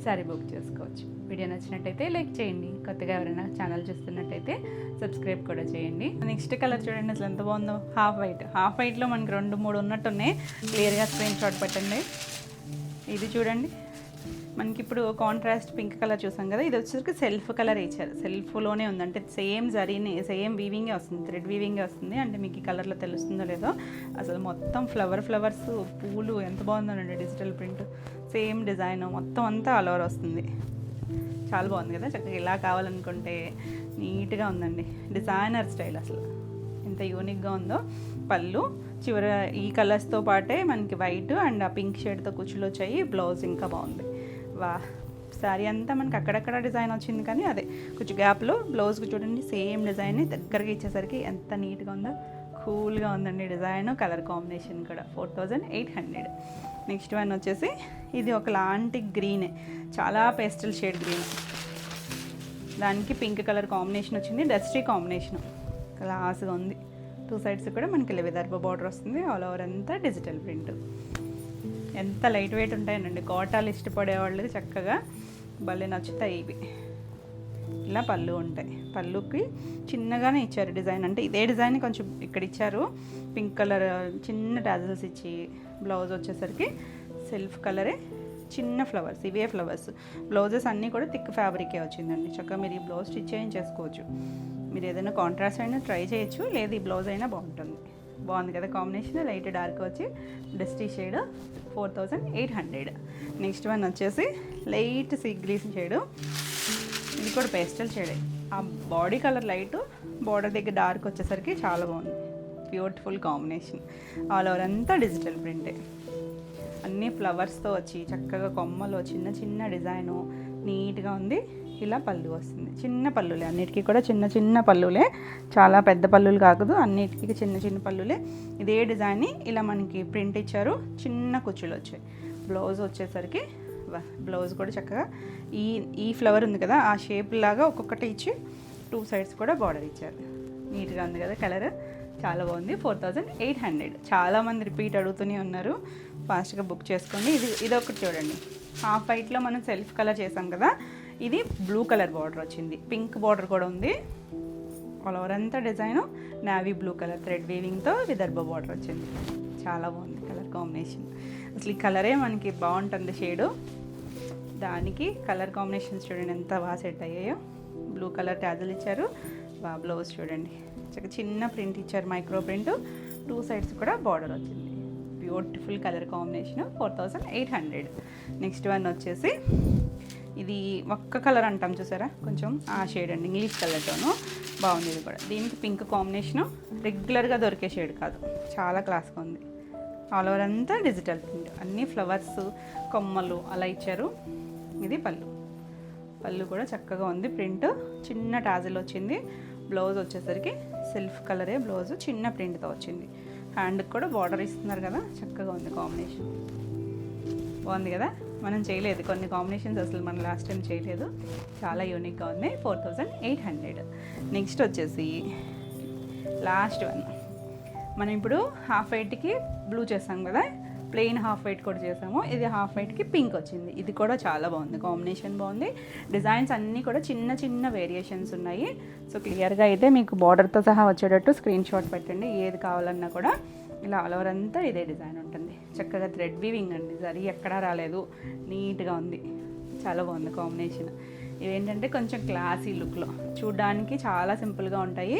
సారీ బుక్ చేసుకోవచ్చు. వీడియో నచ్చినట్టయితే లైక్ చేయండి. కొత్తగా ఎవరైనా ఛానల్ చూస్తున్నట్టయితే సబ్స్క్రైబ్ కూడా చేయండి. నెక్స్ట్ కలర్ చూడండి అసలు ఎంత బాగుందో. హాఫ్ వైట్లో మనకి 2-3 ఉన్నట్టున్నాయి. క్లియర్గా స్క్రీన్ షాట్ పెట్టండి. ఇది చూడండి, మనకి ఇప్పుడు కాంట్రాస్ట్ పింక్ కలర్ చూసాం కదా, ఇది వచ్చేసరికి సెల్ఫ్ కలర్ ఇచ్చారు. సెల్ఫ్లోనే ఉంది, అంటే సేమ్ జరీని సేమ్ వీవింగే వస్తుంది, థ్రెడ్ వీవింగే వస్తుంది. అంటే మీకు ఈ కలర్లో తెలుస్తుందో లేదో, అసలు మొత్తం ఫ్లవర్స్ పూలు ఎంత బాగుందోనండి. డిజిటల్ ప్రింట్ సేమ్ డిజైన్ మొత్తం అంతా ఆల్ ఓవర్ వస్తుంది. చాలా బాగుంది కదా. చక్కగా ఇలా కావాలనుకుంటే నీట్గా ఉందండి. డిజైనర్ స్టైల్ అసలు ఎంత యూనిక్గా ఉందో. పళ్ళు చివర ఈ కలర్స్తో పాటే మనకి వైట్ అండ్ ఆ పింక్ షేడ్తో కుచ్చులు వచ్చాయి. బ్లౌజ్ ఇంకా బాగుంది. వా, శారీ అంతా మనకి అక్కడక్కడ డిజైన్ వచ్చింది, కానీ అదే కొంచెం గ్యాప్లో బ్లౌజ్కి చూడండి సేమ్ డిజైన్ని దగ్గరగా ఇచ్చేసరికి ఎంత నీట్గా ఉందో. కూల్గా ఉందండి డిజైన్, కలర్ కాంబినేషన్ కూడా. 4800. నెక్స్ట్ వన్ వచ్చేసి ఇది ఒకలాంటి గ్రీనే, చాలా పేస్టల్ షేడ్ గ్రీన్. దానికి పింక్ కలర్ కాంబినేషన్ వచ్చింది. డస్టీ కాంబినేషన్ క్లాస్గా ఉంది. 2 సైడ్స్ కూడా మనకి విదర్భ బార్డర్ వస్తుంది. ఆల్ ఓవర్ అంతా డిజిటల్ ప్రింట్. ఎంత లైట్ వెయిట్ ఉంటాయనండి. కోటాలు ఇష్టపడే వాళ్ళకి చక్కగా భలే నచ్చుతాయి ఇవి. ఇలా పళ్ళు ఉంటాయి. పళ్ళుకి చిన్నగానే ఇచ్చారు డిజైన్, అంటే ఇదే డిజైన్ కొంచెం ఇక్కడ ఇచ్చారు పింక్ కలర్ చిన్న టాజల్స్ ఇచ్చి. బ్లౌజ్ వచ్చేసరికి సెల్ఫ్ కలరే, చిన్న ఫ్లవర్స్, ఇవే ఫ్లవర్స్. బ్లౌజెస్ అన్నీ కూడా థిక్ ఫ్యాబ్రికే వచ్చిందండి. చక్కగా మీరు ఈ బ్లౌజ్ స్టిచ్ చేయించేసుకోవచ్చు. మీరు ఏదైనా కాంట్రాస్ట్ అయినా ట్రై చేయొచ్చు, లేదు ఈ బ్లౌజ్ అయినా బాగుంటుంది. బాగుంది కదా కాంబినేషన్. లైట్ డార్క్ వచ్చి డస్టీ షేడ్. 4800. నెక్స్ట్ వన్ వచ్చేసి లైట్ సీ గ్రీన్ షేడు. ఇది కూడా పేస్టల్ షేడే. ఆ బాడీ కలర్ లైట్, బార్డర్ దగ్గర డార్క్ వచ్చేసరికి చాలా బాగుంది. Beautiful combination. ఆల్ ఓవర్ అంతా డిజిటల్ ప్రింటే. అన్నీ ఫ్లవర్స్తో వచ్చి చక్కగా కొమ్మలో చిన్న డిజైను నీట్గా ఉంది. ఇలా పళ్ళు వస్తుంది. చిన్న పళ్ళులే, అన్నిటికీ కూడా చిన్న పళ్ళులే, చాలా పెద్ద పళ్ళులు కాదు, అన్నిటికీ చిన్న పళ్ళులే. ఇదే డిజైన్ని ఇలా మనకి ప్రింట్ ఇచ్చారు. చిన్న కుచ్చులు వచ్చాయి. బ్లౌజ్ వచ్చేసరికి బ్లౌజ్ కూడా చక్కగా ఈ ఫ్లవర్ ఉంది కదా, ఆ షేప్ లాగా ఒక్కొక్కటి ఇచ్చి 2 సైడ్స్ కూడా బార్డర్ ఇచ్చారు. నీట్గా ఉంది కదా కలర్. చాలా బాగుంది. 4800. చాలామంది రిపీట్ అడుగుతూనే ఉన్నారు, ఫాస్ట్గా బుక్ చేసుకోండి. ఇది ఒకటి చూడండి. హాఫ్ వైట్లో మనం సెల్ఫ్ కలర్ చేసాం కదా, ఇది బ్లూ కలర్ బార్డర్ వచ్చింది. పింక్ బార్డర్ కూడా ఉంది. ఆల్ ఓవర్ అంతా design navy blue colour thread వీవింగ్తో విదర్భ బార్డర్ వచ్చింది. చాలా బాగుంది కలర్ కాంబినేషన్. అసలు ఈ కలరే మనకి బాగుంటుంది షేడు. దానికి కలర్ కాంబినేషన్స్ చూడండి ఎంత బాగా సెట్ అయ్యాయో. బ్లూ కలర్ ట్యాజల్ ఇచ్చారు. బ్లౌజ్ చూడండి చిన్న ప్రింట్ ఇచ్చారు, మైక్రో ప్రింట్. 2 సైడ్స్ కూడా బార్డర్ వచ్చింది. Beautiful colour combination. 4800. Next one వచ్చేసి ఇది ఒక్క కలర్ అంటాం చూసారా, కొంచెం ఆ షేడ్ అండి, ఇంగ్లీష్ కలర్తోను బాగుంది. ఇది కూడా దీనికి పింక్ కాంబినేషను. రెగ్యులర్గా దొరికే షేడ్ కాదు, చాలా క్లాస్గా ఉంది. ఆల్ ఓవర్ అంతా డిజిటల్ ప్రింట్, అన్ని ఫ్లవర్స్ కొమ్మలు అలా ఇచ్చారు. ఇది పళ్ళు కూడా చక్కగా ఉంది. ప్రింట్ చిన్న టాజిల్ వచ్చింది. బ్లౌజ్ వచ్చేసరికి సెల్ఫ్ కలరే బ్లౌజ్, చిన్న ప్రింట్తో వచ్చింది. హ్యాండ్కి కూడా బార్డర్ ఇస్తున్నారు కదా, చక్కగా ఉంది కాంబినేషన్. బాగుంది కదా, మనం చేయలేదు కొన్ని కాంబినేషన్స్, అసలు మనం లాస్ట్ టైం చేయలేదు, చాలా యూనిక్గా ఉంది. 4800. నెక్స్ట్ వచ్చేసి లాస్ట్ వన్, మనం ఇప్పుడు హాఫ్ వైట్కి బ్లూ చేసాం కదా, ప్లెయిన్ హాఫ్ వైట్ కూడా చేసాము. ఇది హాఫ్ వైట్కి పింక్ వచ్చింది. ఇది కూడా చాలా బాగుంది, కాంబినేషన్ బాగుంది. డిజైన్స్ అన్నీ కూడా చిన్న చిన్న వేరియేషన్స్ ఉన్నాయి. సో క్లియర్గా అయితే మీకు బార్డర్తో సహా వచ్చేటట్టు స్క్రీన్ షాట్ పెట్టండి. ఏది కావాలన్నా కూడా ఇలా ఆల్ ఓవర్ అంతా ఇదే డిజైన్ ఉంటుంది. చక్కగా థ్రెడ్ వీవింగ్ అండి, జరీ ఎక్కడా రాలేదు, నీట్గా ఉంది, చాలా బాగుంది కాంబినేషన్. ఇవేంటంటే కొంచెం క్లాసీ లుక్లో, చూడడానికి చాలా సింపుల్గా ఉంటాయి.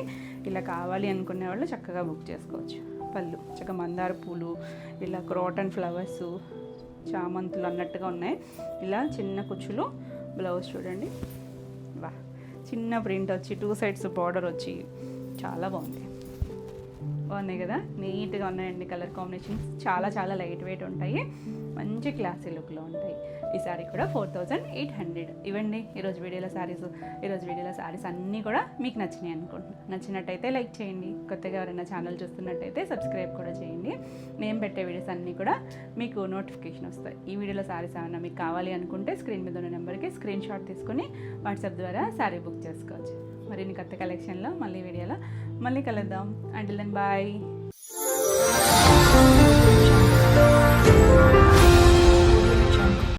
ఇలా కావాలి అనుకునే వాళ్ళు చక్కగా బుక్ చేసుకోవచ్చు. పళ్ళు చక్కగా మందార పూలు, ఇలా క్రోటన్ ఫ్లవర్స్, చామంతులు అన్నట్టుగా ఉన్నాయి. ఇలా చిన్న కుచ్చులు, బ్లౌజ్ చూడండి, వా చిన్న ప్రింట్ వచ్చి 2 సైడ్స్ బార్డర్ వచ్చి చాలా బాగుంది. బాగున్నాయి కదా, నీట్గా ఉన్నాయండి. కలర్ కాంబినేషన్స్ చాలా చాలా లైట్ వెయిట్ ఉంటాయి, మంచి క్లాసీ లుక్లో ఉంటాయి. ఈ శారీ కూడా 4800. ఇవ్వండి ఈరోజు వీడియోలో శారీస్ అన్నీ కూడా మీకు నచ్చినాయి అనుకుంటున్నాను. నచ్చినట్టయితే లైక్ చేయండి. కొత్తగా ఎవరైనా ఛానల్ చూస్తున్నట్టయితే సబ్స్క్రైబ్ కూడా చేయండి. నేను పెట్టే వీడియోస్ అన్నీ కూడా మీకు నోటిఫికేషన్ వస్తాయి. ఈ వీడియోలో శారీస్ ఏమైనా మీకు కావాలి అనుకుంటే స్క్రీన్ మీద ఉన్న నెంబర్కి స్క్రీన్ షాట్ తీసుకొని వాట్సాప్ ద్వారా శారీ బుక్ చేసుకోవచ్చు. మరిన్ని కొత్త కలెక్షన్లో వీడియోలో మళ్ళీ కలుద్దాం. Until then bye.